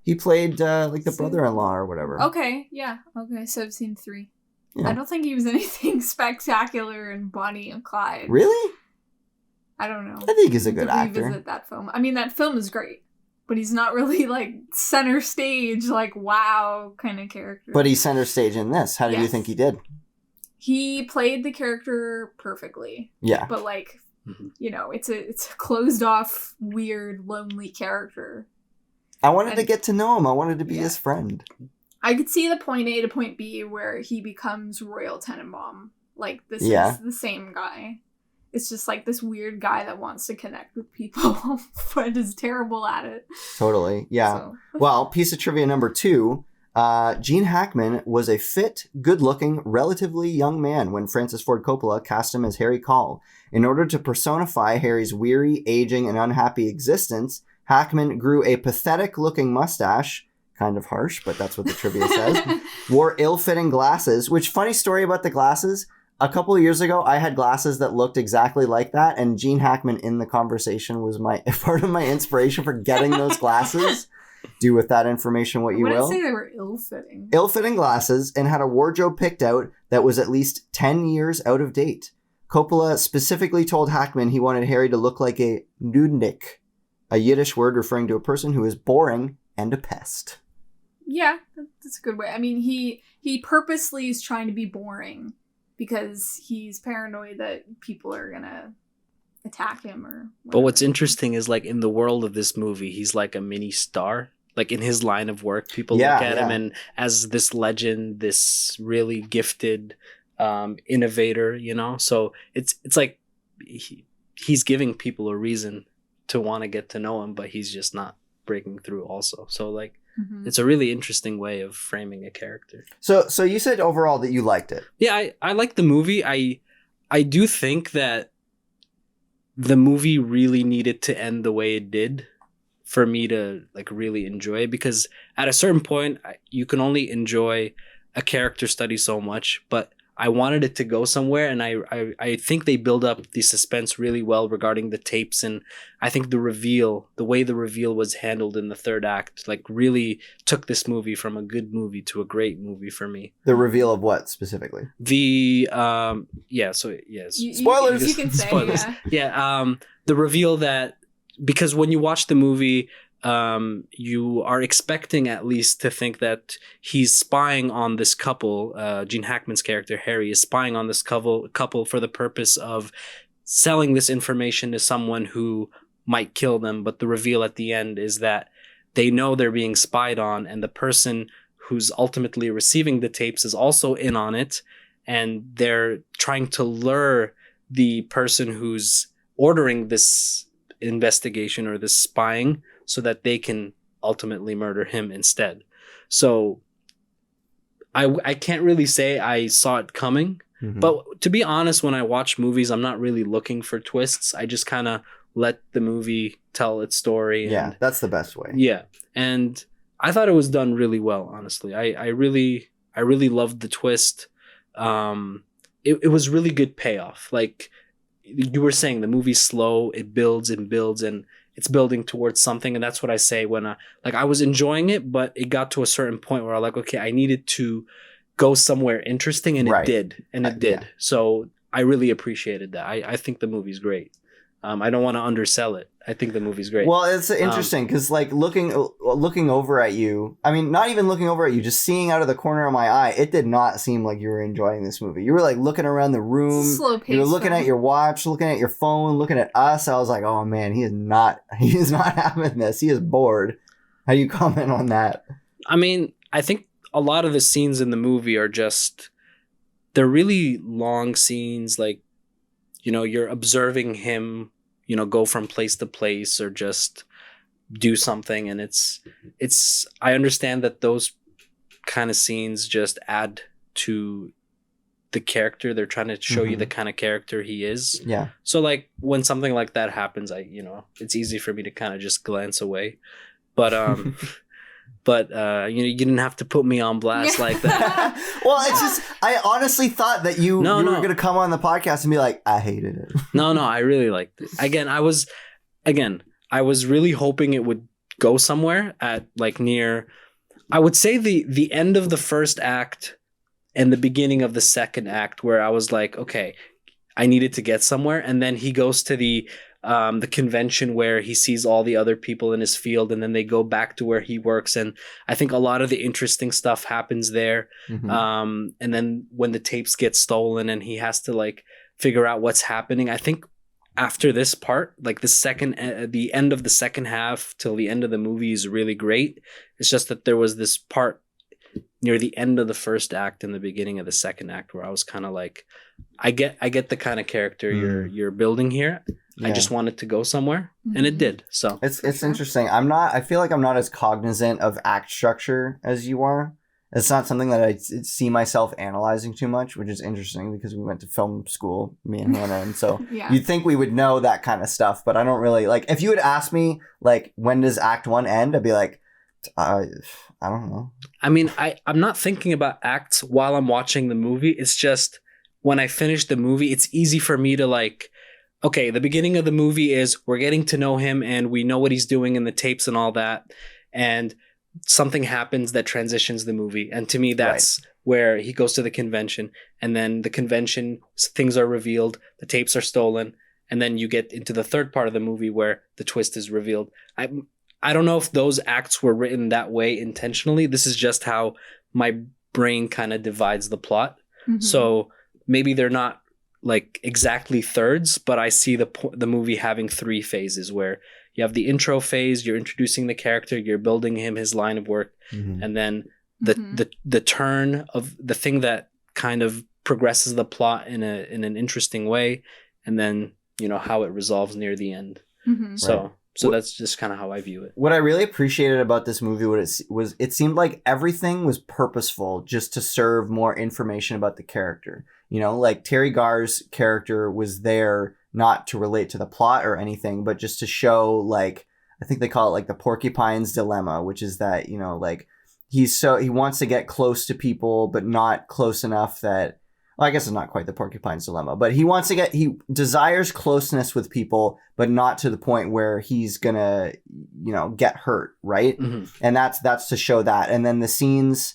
S1: He played like the brother-in-law or whatever.
S2: Okay, yeah. Okay, so I've seen 3. Yeah. I don't think he was anything spectacular in Bonnie and Clyde.
S1: Really?
S2: I don't know.
S1: I think he's a good actor.
S2: Revisit that film. I mean, that film is great, but he's not really like center stage, like wow kind of character.
S1: But he's center stage in this. How do you think he did?
S2: he played the character perfectly.
S1: Yeah.
S2: But like, you know, it's a closed off, weird, lonely character.
S1: I wanted to get to know him. I wanted to be his friend.
S2: I could see the point A to point B where he becomes Royal Tenenbaum. Like, this is the same guy. It's just like this weird guy that wants to connect with people, but is terrible at it.
S1: Totally. Yeah.
S2: So.
S1: Well, piece of trivia number 2. Gene Hackman was a fit, good-looking, relatively young man when Francis Ford Coppola cast him as Harry Caul. In order to personify Harry's weary, aging, and unhappy existence, Hackman grew a pathetic-looking mustache, kind of harsh, but that's what the trivia says, wore ill-fitting glasses, which, funny story about the glasses, a couple of years ago, I had glasses that looked exactly like that, and Gene Hackman in the conversation was part of my inspiration for getting those glasses. Do with that information what you will.
S2: I wouldn't say they were ill-fitting.
S1: Ill-fitting glasses, and had a wardrobe picked out that was at least 10 years out of date. Coppola specifically told Hackman he wanted Harry to look like a nudnik, a Yiddish word referring to a person who is boring and a pest.
S2: Yeah, that's a good way. I mean, he purposely is trying to be boring because he's paranoid that people are gonna attack him or whatever.
S3: But what's interesting is, like, in the world of this movie, he's like a mini star. Like, in his line of work, people look at him and as this legend, this really gifted innovator, you know? So it's like he's giving people a reason to want to get to know him, but he's just not breaking through also. So, like, it's a really interesting way of framing a character.
S1: So you said overall that you liked it.
S3: Yeah, I like the movie. I do think that the movie really needed to end the way it did for me to, like, really enjoy it, because at a certain point you can only enjoy a character study so much, but I wanted it to go somewhere, and I think they build up the suspense really well regarding the tapes, and I think the way the reveal was handled in the third act, like, really took this movie from a good movie to a great movie for me.
S1: The reveal of what specifically?
S3: The
S1: spoilers.
S2: You can say
S3: spoilers. The reveal that, because when you watch the movie, you are expecting at least to think that he's spying on this couple. Gene Hackman's character, Harry, is spying on this couple for the purpose of selling this information to someone who might kill them. But the reveal at the end is that they know they're being spied on, and the person who's ultimately receiving the tapes is also in on it. And they're trying to lure the person who's ordering this investigation or this spying so that they can ultimately murder him instead. So I can't really say I saw it coming, but to be honest, when I watch movies, I'm not really looking for twists. I just kind of let the movie tell its story.
S1: Yeah, that's the best way.
S3: Yeah. And I thought it was done really well, honestly. I really loved the twist. It was really good payoff. Like you were saying, the movie's slow, it builds and builds, and it's building towards something. And that's what I say when I was enjoying it, but it got to a certain point where I'm like, okay, I needed to go somewhere interesting, and it did. And it did. Yeah. So I really appreciated that. I think the movie's great. I don't want to undersell it. I think the movie's great.
S1: Well, it's interesting because, like, looking over at you, I mean, not even looking over at you, just seeing out of the corner of my eye, it did not seem like you were enjoying this movie. You were, like, looking around the room.
S2: Slow pace.
S1: You were looking at your watch, looking at your phone, looking at us. I was like, oh man, he is not having this. He is bored. How do you comment on that?
S3: I mean, I think a lot of the scenes in the movie are just, they're really long scenes. Like, you know, you're observing him, you know, go from place to place or just do something. And I understand that those kind of scenes just add to the character. They're trying to show you the kind of character he is.
S1: Yeah.
S3: So, like, when something like that happens, it's easy for me to kind of just glance away. But, you didn't have to put me on blast like that.
S1: Well, it's just, I honestly thought that you were going to come on the podcast and be like, I hated it.
S3: No, I really liked it. I was really hoping it would go somewhere at, like, near, I would say the end of the first act and the beginning of the second act, where I was like, okay, I needed to get somewhere. And then he goes to the the convention where he sees all the other people in his field, and then they go back to where he works. And I think a lot of the interesting stuff happens there.
S1: Mhm.
S3: And then when the tapes get stolen and he has to like figure out what's happening, I think after this part, like the end of the second half till the end of the movie is really great. It's just that there was this part near the end of the first act and the beginning of the second act where I was kind of like, I get the kind of character you're building here. I
S1: Yeah.
S3: just want it to go somewhere, and it did. So
S1: It's
S2: sure.
S1: interesting. I feel like I'm not as cognizant of act structure as you are. It's not something that I see myself analyzing too much, which is interesting because we went to film school, me and Hannah, and so
S2: Yeah.
S1: you'd think we would know that kind of stuff, but I don't really like. If you had asked me like when does Act 1 end, I'd be like, I don't know.
S3: I mean, I'm not thinking about acts while I'm watching the movie. It's just when I finish the movie, it's easy for me to like, okay, the beginning of the movie is we're getting to know him and we know what he's doing in the tapes and all that. And something happens that transitions the movie. And to me, that's where he goes to the convention. And then the convention, things are revealed, the tapes are stolen. And then you get into the third part of the movie where the twist is revealed. I don't know if those acts were written that way intentionally. This is just how my brain kind of divides the plot.
S2: Mhm.
S3: So maybe they're not like exactly thirds, but I see the movie having three phases where you have the intro phase, you're introducing the character, you're building him, his line of work, and then the turn of the thing that kind of progresses the plot in an interesting way, and then you know how it resolves near the end. So that's just kind of how I view it.
S1: What I really appreciated about this movie was it seemed like everything was purposeful just to serve more information about the character. You know, like Terry Garr's character was there not to relate to the plot or anything, but just to show, like, I think they call it like the porcupine's dilemma, which is that, you know, like he wants to get close to people, but not close enough that, well, I guess it's not quite the porcupine's dilemma, but he desires closeness with people, but not to the point where he's gonna, you know, get hurt. Right. And that's to show that. And then the scenes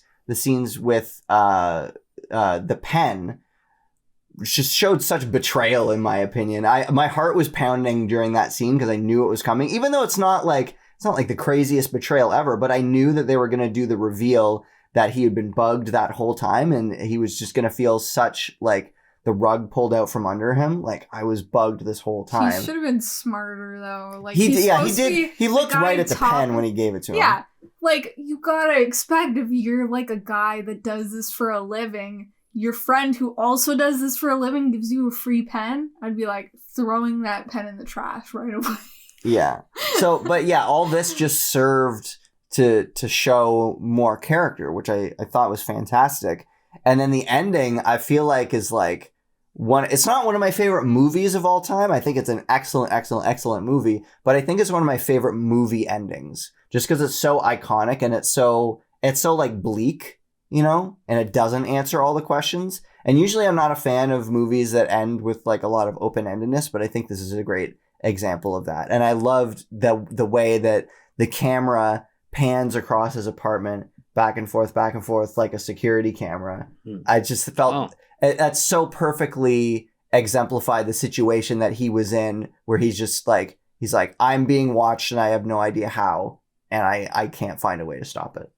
S1: with, the pen just showed such betrayal, in my opinion. My heart was pounding during that scene because I knew it was coming, even though it's not like the craziest betrayal ever, but I knew that they were going to do the reveal that he had been bugged that whole time and he was just going to feel such like the rug pulled out from under him. Like, I was bugged this whole time.
S2: He should have been smarter though. Like
S1: he did. He looked right at the pen when he gave it to him.
S2: Yeah. Like, you gotta expect, if you're like a guy that does this for a living, your friend who also does this for a living gives you a free pen, I'd be like throwing that pen in the trash right away.
S1: Yeah. So, but yeah, all this just served to show more character, which I thought was fantastic. And then the ending, I feel like, is like it's not one of my favorite movies of all time. I think it's an excellent movie, but I think it's one of my favorite movie endings just because it's so iconic and it's so like bleak, you know, and it doesn't answer all the questions. And usually I'm not a fan of movies that end with like a lot of open-endedness, but I think this is a great example of that. And I loved the way that the camera pans across his apartment back and forth like a security camera. I just felt that's so perfectly exemplified the situation that he was in, where he's like, I'm being watched and I have no idea how, and I can't find a way to stop it.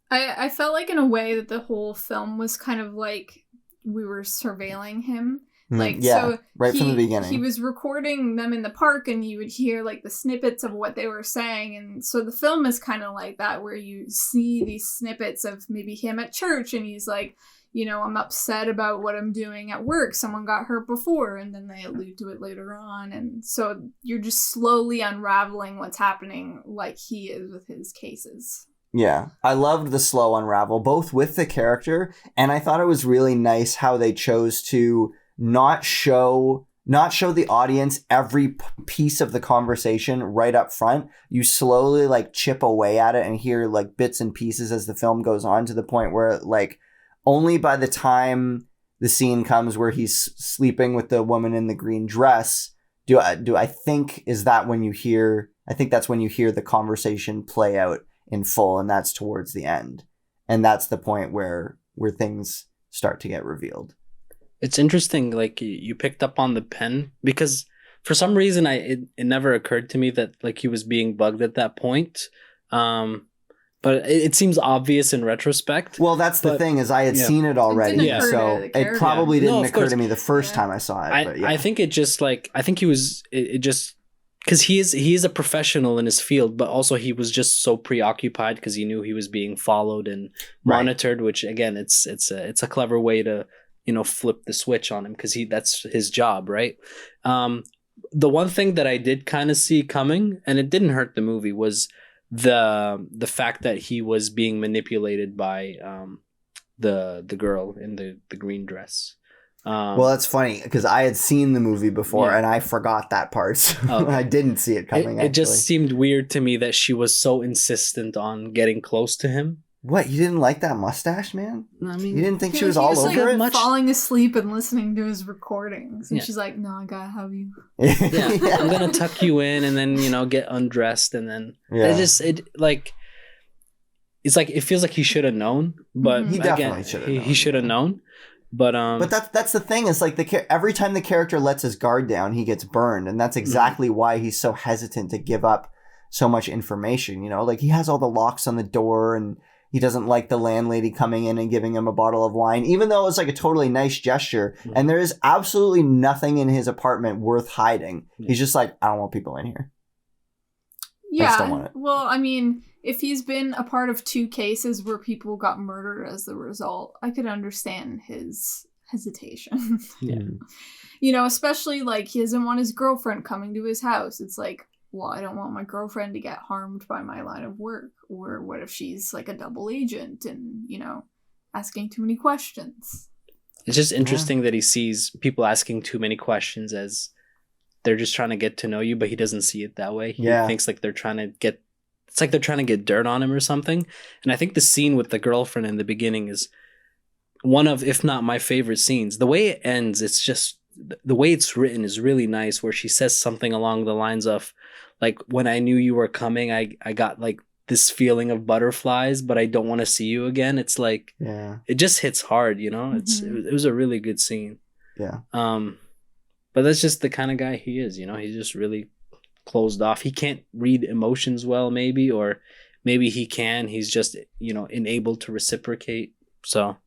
S2: I felt like in a way that the whole film was kind of like we were surveilling him. Like,
S1: yeah,
S2: so
S1: right from the beginning.
S2: He was recording them in the park and you would hear like the snippets of what they were saying. And so the film is kind of like that, where you see these snippets of maybe him at church and he's like, you know, I'm upset about what I'm doing at work. Someone got hurt before, and then they allude to it later on. And so you're just slowly unraveling what's happening like he is with his cases.
S1: Yeah, I loved the slow unravel, both with the character, and I thought it was really nice how they chose to not show the audience every piece of the conversation right up front. You slowly like chip away at it and hear like bits and pieces as the film goes on, to the point where like only by the time the scene comes where he's sleeping with the woman in the green dress I think that's when you hear the conversation play out in full, and that's towards the end. And that's the point where things start to get revealed.
S3: It's interesting, like, you picked up on the pen, because for some reason, it never occurred to me that like he was being bugged at that point. But it seems obvious in retrospect.
S1: Well, that's the thing is I had seen it already,
S2: didn't occur
S1: so
S2: to the
S1: it
S2: character.
S1: probably
S3: No,
S1: didn't
S3: of
S1: occur
S3: course.
S1: to me the first time I saw it. But yeah.
S3: I think it just like I think he was it just because he is a professional in his field, but also he was just so preoccupied because he knew he was being followed and monitored. Which again, it's a clever way to flip the switch on him because that's his job, right? The one thing that I did kind of see coming, and it didn't hurt the movie, was the fact that he was being manipulated by the girl in the green dress.
S1: Well, that's funny because I had seen the movie before and I forgot that part. So
S3: Okay.
S1: I didn't see it coming.
S3: It just seemed weird to me that she was so insistent on getting close to him.
S1: What, you didn't like that mustache, man?
S3: I mean,
S1: You didn't think
S2: I
S1: she
S2: feel
S1: was
S2: like
S1: all
S2: he was
S1: over
S2: like
S1: it?
S2: falling asleep and listening to his recordings, and
S3: Yeah.
S2: she's like, "No, I gotta have you."
S3: yeah, I'm gonna tuck you in and then get undressed and then it's like it feels like he should have known, but
S1: He definitely should have known.
S3: He should have known, but
S1: that's the thing is like every time the character lets his guard down, he gets burned, and that's exactly why he's so hesitant to give up so much information. Like he has all the locks on the door, and he doesn't like the landlady coming in and giving him a bottle of wine, even though it's like a totally nice gesture.
S3: Mhm.
S1: And there is absolutely nothing in his apartment worth hiding. He's just like, I don't want people in here.
S2: Yeah.
S1: don't want it.
S2: Well, I mean, if he's been a part of 2 cases where people got murdered as the result, I could understand his hesitation.
S3: Yeah.
S2: Especially like he doesn't want his girlfriend coming to his house. It's like, well, I don't want my girlfriend to get harmed by my line of work. Or what if she's like a double agent and, asking too many questions?
S3: It's just interesting that he sees people asking too many questions as they're just trying to get to know you, but he doesn't see it that way. He thinks like they're trying to get dirt on him or something. And I think the scene with the girlfriend in the beginning is one of, if not my favorite scenes. The way it ends, it's just the way it's written is really nice, where she says something along the lines of like, when I knew you were coming, I got like this feeling of butterflies, but I don't want to see you again. It's like, it just hits hard, it was a really good scene.
S1: Yeah.
S3: But that's just the kind of guy he is, he's just really closed off. He can't read emotions well, maybe, or maybe he can. He's just, unable to reciprocate. So.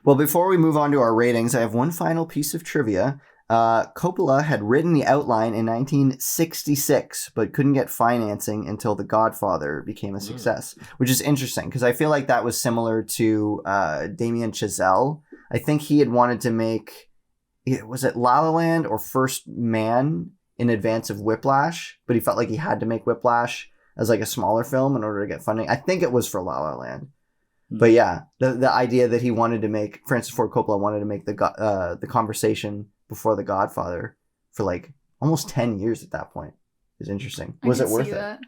S1: Well, before we move on to our ratings, I have one final piece of trivia. Coppola had written the outline in 1966, but couldn't get financing until The Godfather became a success, which is interesting because I feel like that was similar to Damien Chazelle. I think he had wanted to make, was it La La Land or First Man in advance of Whiplash, but he felt like he had to make Whiplash as like a smaller film in order to get funding. I think it was for La La Land. But yeah, the idea that he wanted to make, Francis Ford Coppola wanted to make the Conversation before The Godfather for like almost 10 years at that point is interesting. Was it worth it?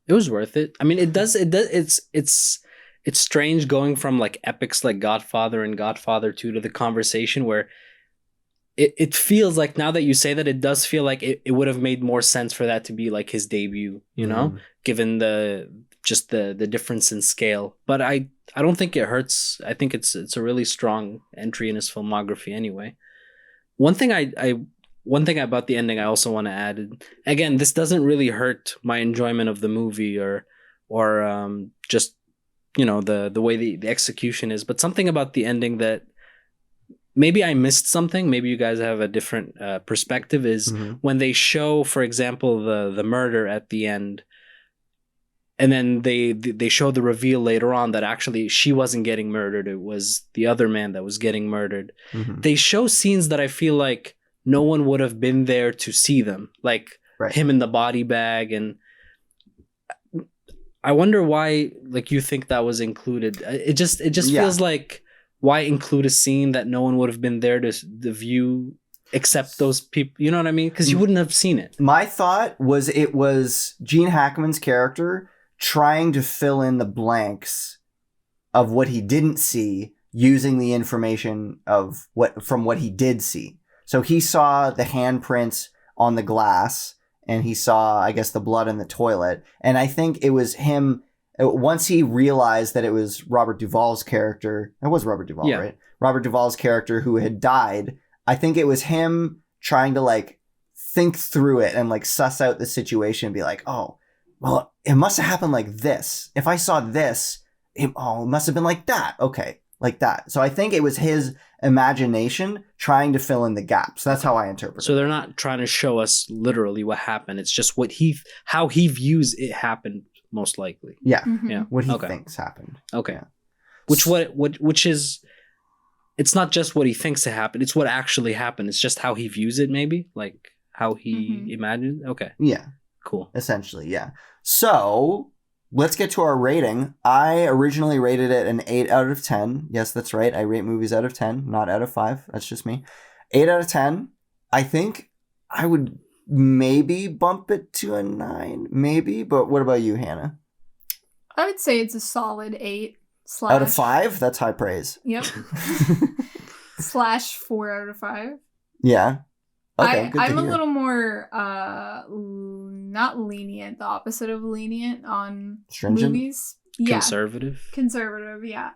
S3: It was worth it. I mean, it's strange going from like epics like Godfather and Godfather 2 to The Conversation, where it feels like, now that you say that, it does feel like it would have made more sense for that to be like his debut, given the difference in scale. But I don't think it hurts. I think it's a really strong entry in his filmography anyway. One thing about the ending I also want to add, and again, this doesn't really hurt my enjoyment of the movie or just the way the execution is, but something about the ending that maybe I missed something, maybe you guys have a different perspective, is when they show, for example, the murder at the end, and then they show the reveal later on that actually she wasn't getting murdered, it was the other man that was getting murdered. They show scenes that I feel like no one would have been there to see them, like him in the body bag, and I wonder why like you think that was included. It just feels like, why include a scene that no one would have been there to view except those people? You know what I mean? Because you wouldn't have seen it.
S1: My thought was it was Gene Hackman's character trying to fill in the blanks of what he didn't see using the information from what he did see. So he saw the handprints on the glass, and he saw, I guess, the blood in the toilet. And I think it was him, once he realized that it was Robert Duvall's character, it was Robert Duvall, right? Robert Duvall's character who had died. I think it was him trying to like think through it and like suss out the situation and be like, oh, well, it must have happened like this. If I saw this, it must have been like that. Okay, like that. So I think it was his imagination trying to fill in the gaps. That's how I interpret it.
S3: So they're not trying to show us literally what happened. It's just how he views it happened, most likely.
S1: Yeah.
S2: Mhm.
S3: Yeah.
S1: What he
S3: Okay.
S1: thinks happened.
S3: Okay.
S1: Yeah.
S3: Which is, it's not just what he thinks it happened. It's what actually happened. It's just how he views it, maybe, like how he
S2: Mhm.
S3: imagined. Okay.
S1: Yeah.
S3: Cool.
S1: Essentially, yeah. So let's get to our rating. I originally rated it an 8 out of 10. Yes, that's right. I rate movies out of 10, not out of 5. That's just me. 8 out of 10. I think I would maybe bump it to a 9, maybe. But what about you, Hannah?
S2: I would say it's a solid 8 /
S1: Out of 5? That's high praise.
S2: Yep. /4 out of 5.
S1: Yeah. Okay, good to
S2: I'm a
S1: hear.
S2: little more not lenient, the opposite of lenient on
S1: Stringent?
S2: movies. Yeah.
S3: Conservative.
S2: Yeah.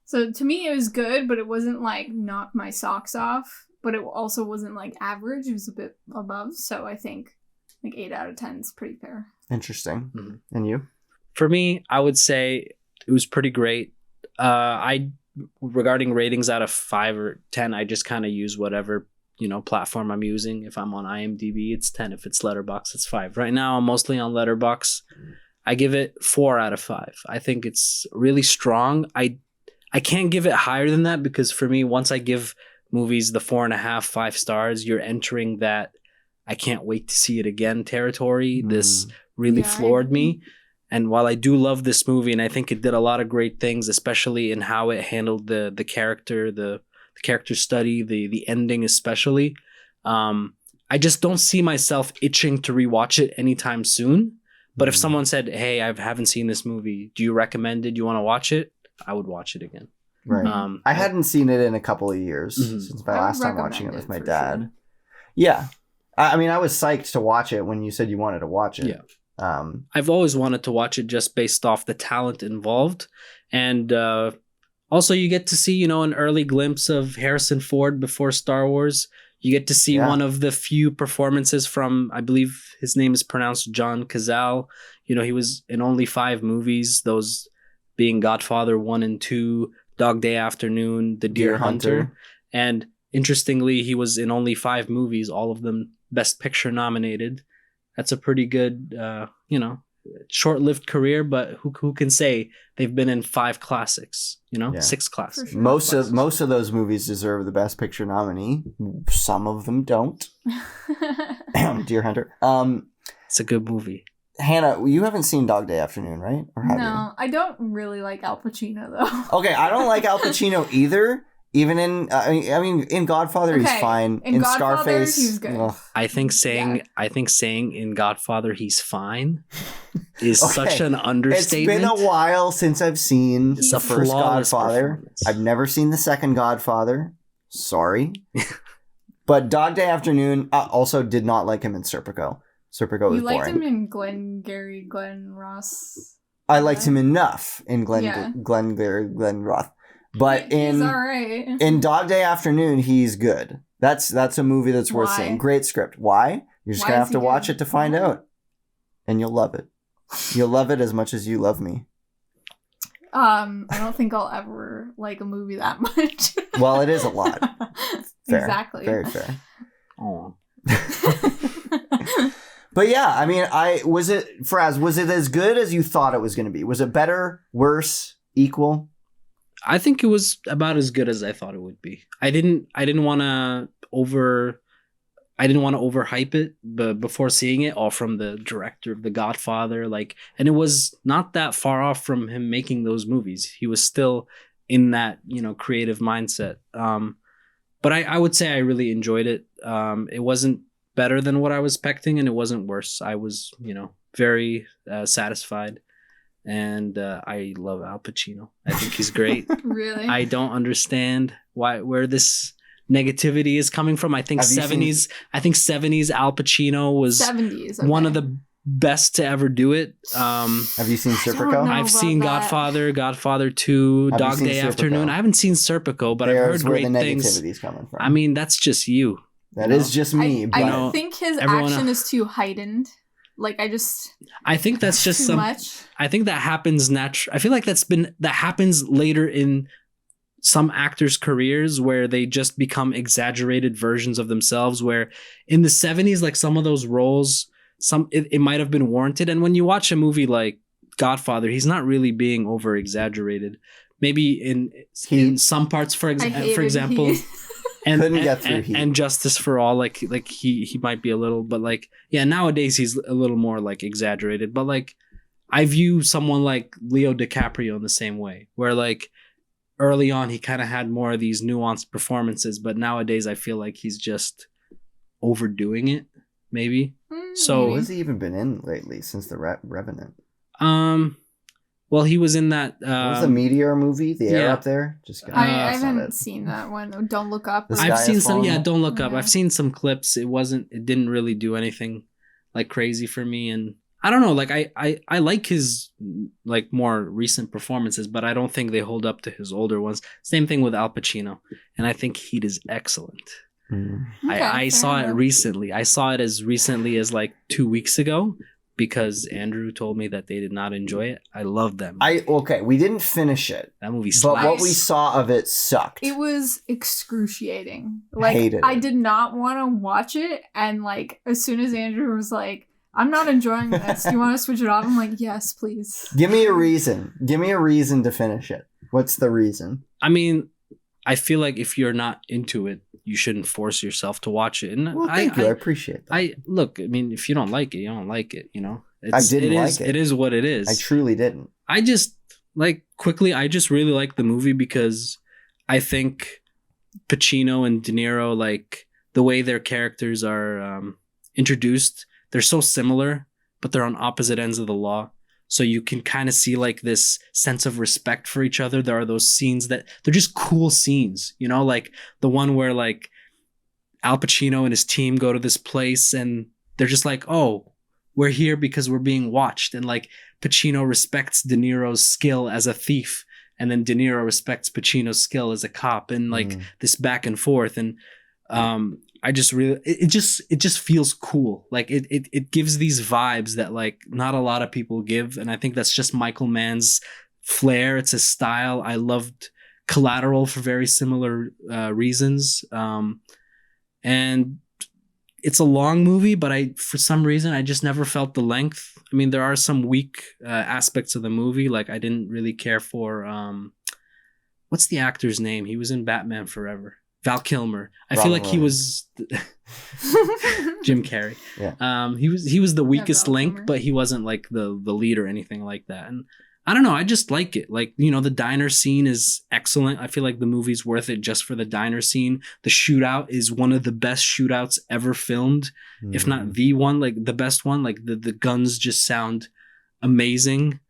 S2: So to me it was good, but it wasn't like knock my socks off, but it also wasn't like average. It was a bit above, so I think like 8 out of 10 is pretty fair.
S1: Interesting.
S3: Mhm.
S1: And you?
S3: For me, I would say it was pretty great. Regarding ratings out of 5 or 10, I just kind of use whatever, platform I'm using. If I'm on IMDb, it's 10. If it's Letterboxd, it's 5. Right now, I'm mostly on Letterboxd. I give it 4 out of 5. I think it's really strong. I can't give it higher than that because for me, once I give movies the 4.5, 5 stars, you're entering that I can't wait to see it again territory. This really
S2: Yeah, I
S3: floored
S2: agree.
S3: me. And while I do love this movie, and I think it did a lot of great things, especially in how it handled the character, the character study, the ending especially, I just don't see myself itching to rewatch it anytime soon. But if someone said, hey, I haven't seen this movie, do you recommend it? Do you want to watch it? I would watch it again.
S1: Right.
S3: Um,
S1: I hadn't seen it in a couple of years
S3: Mhm.
S1: since my
S2: I would
S1: last time watching it
S2: recommend
S1: with
S2: it
S1: my
S2: for
S1: dad.
S2: sure.
S1: Yeah. I mean, I was psyched to watch it when you said you wanted to watch it.
S3: Yeah.
S1: Um,
S3: I've always wanted to watch it just based off the talent involved. And also you get to see, an early glimpse of Harrison Ford before Star Wars. You get to see
S1: Yeah.
S3: one of the few performances from, I believe his name is pronounced John Cazale. He was in only 5 movies, those being Godfather 1 and 2, Dog Day Afternoon, The Deer Hunter. And interestingly, he was in only 5 movies, all of them Best Picture nominated. That's a pretty good, short-lived career, but who can say they've been in 5 classics,
S1: Yeah.
S3: 6 classics.
S2: For sure.
S1: Most of those movies deserve the Best Picture nominee. Some of them don't. Deer Hunter.
S3: It's a good movie.
S1: Hannah, you haven't seen Dog Day Afternoon, right? Or have
S2: No, I don't really like Al Pacino though.
S1: you? Okay, I don't like Al Pacino either. Even in, in Godfather, he's
S2: Okay,
S1: fine.
S2: in
S1: In
S2: Godfather,
S1: Scarface,
S2: he's good.
S1: ugh.
S3: I think saying in Godfather he's fine is such an
S1: It's
S3: understatement.
S1: been a while since I've seen
S3: It's
S1: the
S3: a
S1: first
S3: flawless
S1: Godfather.
S3: performance.
S1: I've never seen the second Godfather. Sorry. But Dog Day Afternoon, also did not like him in Serpico. Serpico was
S2: You liked
S1: boring.
S2: him in Glenn Ross.
S1: I liked him enough in
S2: Yeah.
S1: Glenn Roth. But
S2: He's alright.
S1: in Dog Day Afternoon, he's good. That's a movie that's worth
S2: Why?
S1: seeing. Great script. Why? You're just
S2: Why
S1: gonna
S2: is
S1: have to
S2: he
S1: watch
S2: good?
S1: it to find
S2: Why?
S1: out. And you'll love it. You'll love it as much as you love me.
S2: I don't think I'll ever like a movie that much.
S1: Well, it is a lot. Fair.
S2: Exactly.
S1: Very fair.
S3: Oh.
S1: But yeah, I mean, Firas, was it as good as you thought it was going to be? Was it better, worse, equal?
S3: I think it was about as good as I thought it would be. I didn't want to overhype it, but before seeing it, all from the director of The Godfather, and it was not that far off from him making those movies. He was still in that, creative mindset. But I would say I really enjoyed it. It wasn't better than what I was expecting, and it wasn't worse. I was, very satisfied. And I love Al Pacino. I think he's great.
S2: Really?
S3: I don't understand where this negativity is coming from. I think
S1: Have you
S3: 70s Al Pacino was
S2: 70s.
S3: one of the best to ever do it.
S1: Have you seen
S2: I don't
S1: Serpico?
S2: know.
S3: I've
S2: about
S3: seen
S2: that.
S3: Godfather 2,
S1: Have you
S3: Dog
S1: seen
S3: Day
S1: Serpico?
S3: Afternoon. I haven't seen Serpico, but I've
S1: There's
S3: heard
S1: where
S3: great
S1: the
S3: things.
S1: negativity's coming from.
S3: I mean, that's just you.
S1: That is just me. But
S2: I think his action is too heightened. Like
S3: I think that's just
S2: too much.
S3: I think that happens I feel like that happens later in some actors' careers where they just become exaggerated versions of themselves, where in the 70s, like some of those roles, it might have been warranted. And when you watch a movie like Godfather, he's not really being over exaggerated. Maybe in some parts, for example, and Justice for All, like he might be a little, but like, yeah, nowadays he's a little more like exaggerated. But like, I view someone like Leo DiCaprio in the same way, where like early on he kind of had more of these nuanced performances, but nowadays I feel like he's just overdoing it, maybe. So
S1: what has he even been in lately since The Revenant?
S3: Well, he was in that.
S1: What was the Meteor movie? The Air Up There?
S2: I haven't seen that one. Don't Look Up.
S3: I've seen some. Yeah, Don't Look Up. I've seen some clips. It didn't really do anything like crazy for me, and I don't know. Like I like his like more recent performances, but I don't think they hold up to his older ones. Same thing with Al Pacino, and I think he is excellent. I saw it recently. I saw it as recently as like 2 weeks ago, because Andrew told me that they did not enjoy it. I loved them.
S1: We didn't finish it.
S3: That movie slaps.
S1: But what we saw of it sucked.
S2: It was excruciating. Like, I did not want to watch it, and like as soon as Andrew was like, I'm not enjoying this, do you want to switch it off? I'm like, yes, please.
S1: Give me a reason. Give me a reason to finish it. What's the reason?
S3: I mean, I feel like if you're not into it, you shouldn't force yourself to watch it. And
S1: well, thank you. I appreciate that.
S3: I mean, if you don't like it, you don't like it. You know,
S1: I didn't like it.
S3: It is what it is.
S1: I truly didn't.
S3: I just I just really like the movie because I think Pacino and De Niro, like the way their characters are introduced, they're so similar, but they're on opposite ends of the law. So you can kind of see like this sense of respect for each other. There are those scenes that they're just cool scenes, you know, like the one where like Al Pacino and his team go to this place and they're just like, oh, we're here because we're being watched. And like Pacino respects De Niro's skill as a thief. And then De Niro respects Pacino's skill as a cop, and like this back and forth. And I just really, it just feels cool. Like it gives these vibes that like not a lot of people give. And I think that's just Michael Mann's flair. It's his style. I loved Collateral for very similar reasons. And it's a long movie, but for some reason, I just never felt the length. I mean, there are some weak aspects of the movie. Like I didn't really care for, what's the actor's name? He was in Batman Forever. Val Kilmer. I feel like he was Jim Carrey.
S1: Yeah.
S3: He was the weakest link, but he wasn't like the lead or anything like that. And I don't know, I just like it. Like, you know, the diner scene is excellent. I feel like the movie's worth it just for the diner scene. The shootout is one of the best shootouts ever filmed, if not the one, like the best one. Like the guns just sound amazing.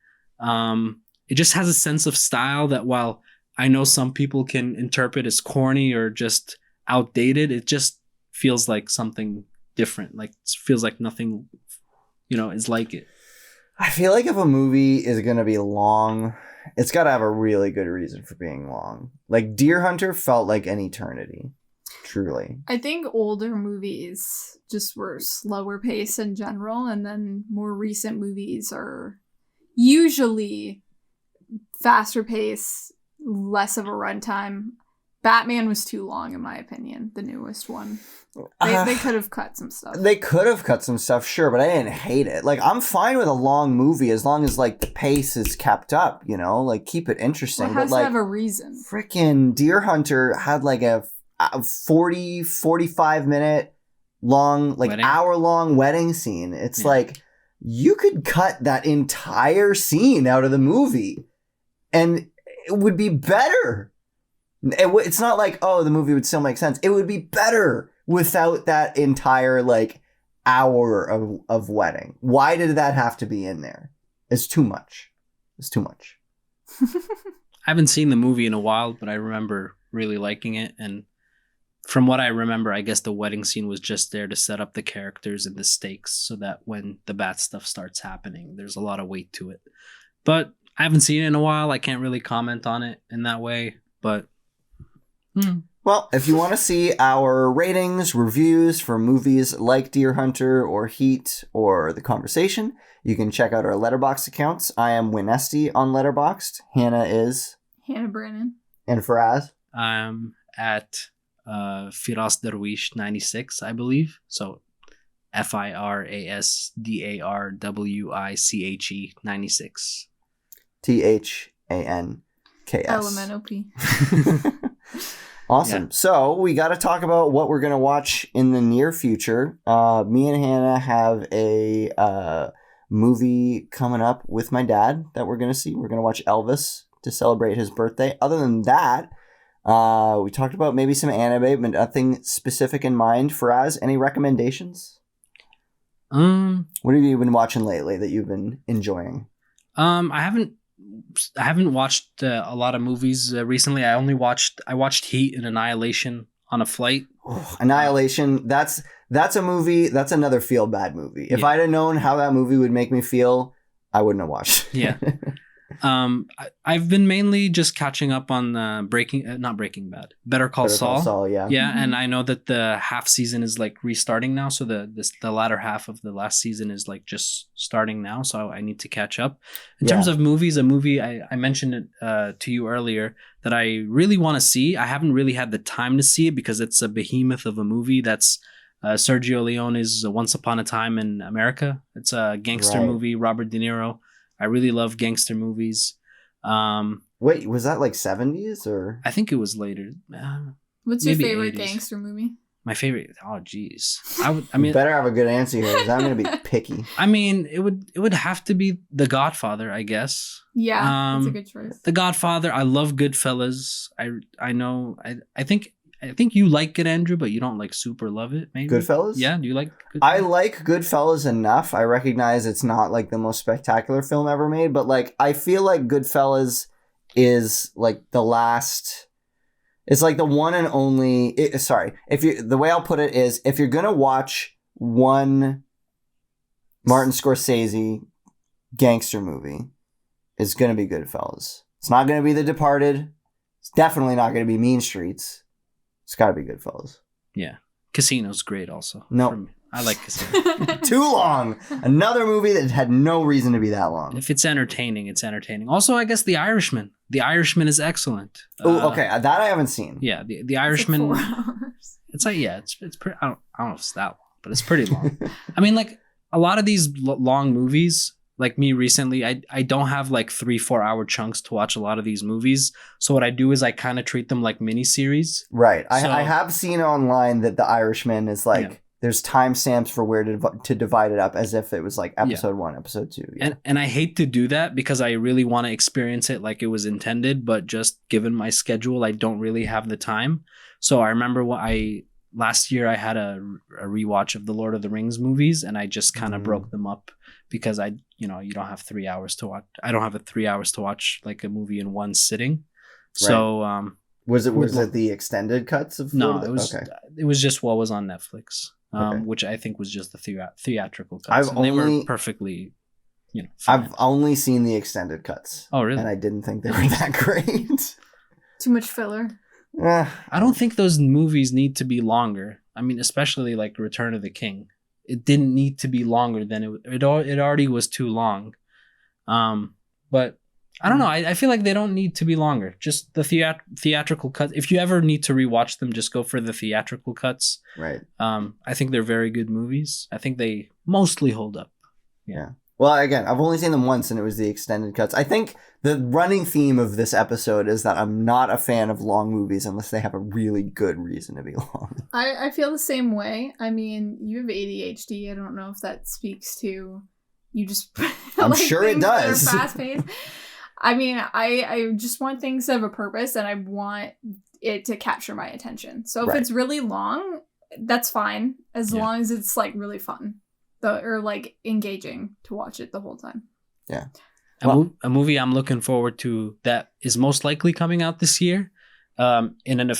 S3: It just has a sense of style that, while I know some people can interpret as corny or just outdated, it just feels like something different. Like it feels like nothing, you know, is like it.
S1: I feel like if a movie is going to be long, it's got to have a really good reason for being long. Like Deer Hunter felt like an eternity. Truly.
S2: I think older movies just were slower paced in general, and then more recent movies are usually faster paced, less of a runtime. Batman was too long, in my opinion, the newest one. They could have cut some stuff.
S1: They could have cut some stuff, sure, but I didn't hate it. Like, I'm fine with a long movie as long as, like, the pace is kept up, you know? Like, keep it interesting.
S2: Well, it has
S1: to
S2: have a reason.
S1: Freaking Deer Hunter had, like, a 45-minute long, like, hour-long wedding scene. It's like, you could cut that entire scene out of the movie, and it would be better. It's not like, oh, the movie would still make sense. It would be better without that entire, like, hour of wedding. Why did that have to be in there? It's too much. It's too much.
S3: I haven't seen the movie in a while, but I remember really liking it. And from what I remember, I guess the wedding scene was just there to set up the characters and the stakes so that when the bad stuff starts happening, there's a lot of weight to it. But I haven't seen it in a while. I can't really comment on it in that way, but...
S1: Well, if you want to see our ratings, reviews for movies like Deer Hunter or Heat or The Conversation, you can check out our Letterboxd accounts. I am Winesty on Letterboxd. Hannah is...
S2: Hannah Brennan.
S1: And Firas?
S3: I'm at Firas Darwish 96, I believe. So FirasDarwiche 96.
S1: THANKS.
S2: LMNOP.
S1: Awesome. Yeah. So we got to talk about what we're going to watch in the near future. Me and Hannah have a movie coming up with my dad that we're going to see. We're going to watch Elvis to celebrate his birthday. Other than that, we talked about maybe some anime, but nothing specific in mind. Firas, any recommendations? What have you been watching lately that you've been enjoying?
S3: I haven't watched a lot of movies recently. I watched Heat and Annihilation on a flight.
S1: Oh, Annihilation. That's a movie. That's another feel bad movie. If I'd have known how that movie would make me feel, I wouldn't have watched.
S3: Yeah. I've been mainly just catching up on not Breaking Bad, Better Call Saul.
S1: Yeah.
S3: Yeah, and I know that the half season is like restarting now, so the latter half of the last season is like just starting now, so I need to catch up. In terms of movies, a movie I mentioned it to you earlier that I really want to see. I haven't really had the time to see it because it's a behemoth of a movie. That's Sergio Leone's Once Upon a Time in America. It's a gangster movie, Robert De Niro. I really love gangster movies.
S1: Wait, was that like 70s or?
S3: I think it was later.
S2: What's your favorite 80s gangster movie?
S3: My favorite? Oh, geez. I mean,
S1: you better have a good answer here because I'm going to be picky.
S3: I mean, it would have to be The Godfather, I guess.
S2: Yeah, that's a good choice.
S3: The Godfather. I love Goodfellas. I know. I think you like it, Andrew, but you don't like super love it, maybe?
S1: Goodfellas?
S3: Yeah, do you like Goodfellas?
S1: I like Goodfellas enough. I recognize it's not like the most spectacular film ever made, but like I feel like Goodfellas is like the last... It's like the one and only... the way I'll put it is, if you're going to watch one Martin Scorsese gangster movie, it's going to be Goodfellas. It's not going to be The Departed. It's definitely not going to be Mean Streets. It's got to be Goodfellas.
S3: Yeah. Casino's great also.
S1: No.
S3: I like Casino.
S1: Too long. Another movie that had no reason to be that long.
S3: If it's entertaining, it's entertaining. Also, I guess The Irishman. The Irishman is excellent.
S1: Oh, okay. That I haven't seen.
S3: Yeah. The Irishman.
S2: It's like 4 hours.
S3: It's like, yeah, it's pretty, I don't know if it's that long, but it's pretty long. I mean, like a lot of these long movies, like me recently, I don't have like 3-4 hour chunks to watch a lot of these movies. So what I do is I kind of treat them like miniseries.
S1: Right. I have seen online that The Irishman is like, there's timestamps for where to divide it up as if it was like episode 1, episode 2. Yeah.
S3: And I hate to do that because I really want to experience it like it was intended, but just given my schedule, I don't really have the time. So I remember last year I had a rewatch of the Lord of the Rings movies and I just kind of broke them up because you don't have 3 hours to watch. I don't have 3 hours to watch like a movie in one sitting. Right. So
S1: was it the extended cuts of
S3: it was just what was on Netflix, which I think was just the theatrical cuts. They were perfectly, fine.
S1: I've only seen the extended cuts.
S3: Oh, really?
S1: And I didn't think they were that great.
S2: Too much filler.
S3: I don't think those movies need to be longer. I mean, especially like Return of the King. It didn't need to be longer than it already was too long. But I don't know. I feel like they don't need to be longer. Just the theatrical cut. If you ever need to rewatch them, just go for the theatrical cuts.
S1: Right.
S3: I think they're very good movies. I think they mostly hold up.
S1: Yeah. Well, again, I've only seen them once and it was the extended cuts. I think the running theme of this episode is that I'm not a fan of long movies unless they have a really good reason to be long.
S2: I feel the same way. I mean, you have ADHD. I don't know if that speaks to you just...
S1: I'm like sure it does.
S2: Fast-paced. I mean, I just want things to have a purpose and I want it to capture my attention. So if it's really long, that's fine. As long as it's like really fun. Or like engaging to watch it the whole time.
S1: Yeah.
S3: A movie I'm looking forward to that is most likely coming out this year in a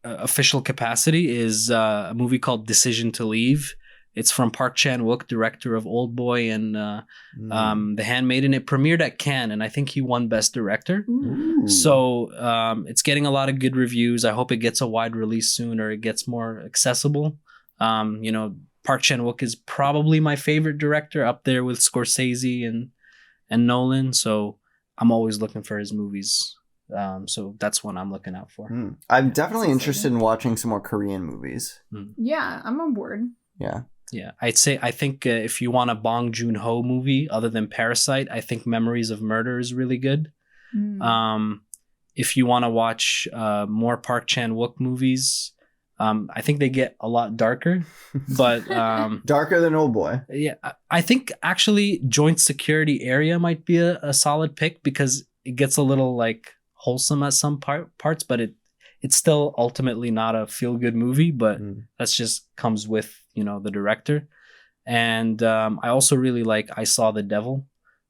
S3: official capacity is a movie called Decision to Leave. It's from Park Chan-wook, director of Oldboy and The Handmaiden. It premiered at Cannes, and I think he won Best Director.
S1: Ooh.
S3: So it's getting a lot of good reviews. I hope it gets a wide release soon, or it gets more accessible. Park Chan-wook is probably my favorite director, up there with Scorsese and Nolan. So I'm always looking for his movies. So that's one I'm looking out for.
S1: I'm definitely interested in watching some more Korean movies.
S2: Yeah, I'm on board.
S1: Yeah.
S3: Yeah, I think if you want a Bong Joon-ho movie other than Parasite, I think Memories of Murder is really good. If you want to watch more Park Chan-wook movies, I think they get a lot darker, but
S1: darker than Oldboy.
S3: Yeah, I think actually Joint Security Area might be a solid pick because it gets a little like wholesome at some parts, but it's still ultimately not a feel-good movie, but that's just comes with, the director. And I also really like I Saw the Devil.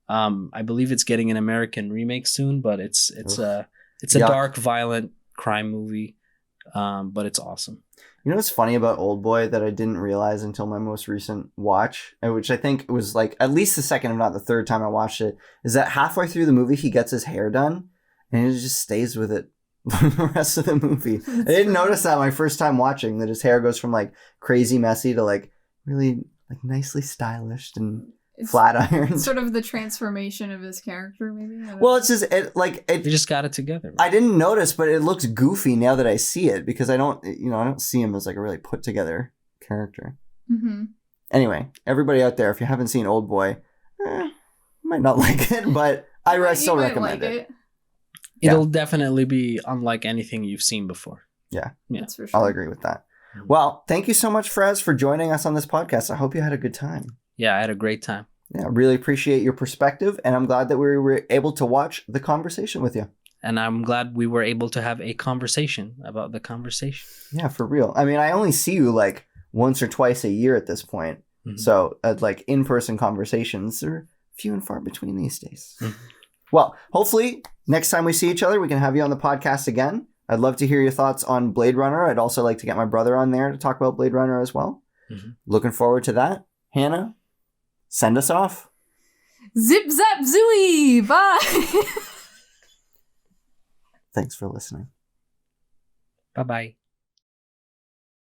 S3: I believe it's getting an American remake soon, but it's a dark, violent crime movie, but it's awesome.
S1: You know what's funny about Oldboy that I didn't realize until my most recent watch, which I think was like at least the second, if not the third time I watched it, is that halfway through the movie he gets his hair done and he just stays with it the rest of the movie. I didn't notice that my first time watching, that his hair goes from like crazy messy to like really like nicely stylish and flat ironed.
S2: Sort of the transformation of his character, maybe.
S1: Well, it's just
S3: they just got it together.
S1: Right? I didn't notice, but it looks goofy now that I see it because I don't see him as like a really put together character. Anyway, everybody out there, if you haven't seen Oldboy, you might not like it, but I still recommend it.
S3: It'll definitely be unlike anything you've seen before.
S1: Yeah.
S2: That's for sure.
S1: I'll agree with that. Well, thank you so much, Firas, for joining us on this podcast. I hope you had a good time.
S3: Yeah, I had a great time.
S1: Yeah, really appreciate your perspective, and I'm glad that we were able to watch the conversation with you.
S3: And I'm glad we were able to have a conversation about the conversation.
S1: Yeah, for real. I mean, I only see you like once or twice a year at this point. So like in-person conversations are few and far between these days. Well, hopefully next time we see each other, we can have you on the podcast again. I'd love to hear your thoughts on Blade Runner. I'd also like to get my brother on there to talk about Blade Runner as well. Looking forward to that. Hannah, send us off.
S2: Zip, zap, zooey. Bye.
S1: Thanks for listening.
S3: Bye-bye.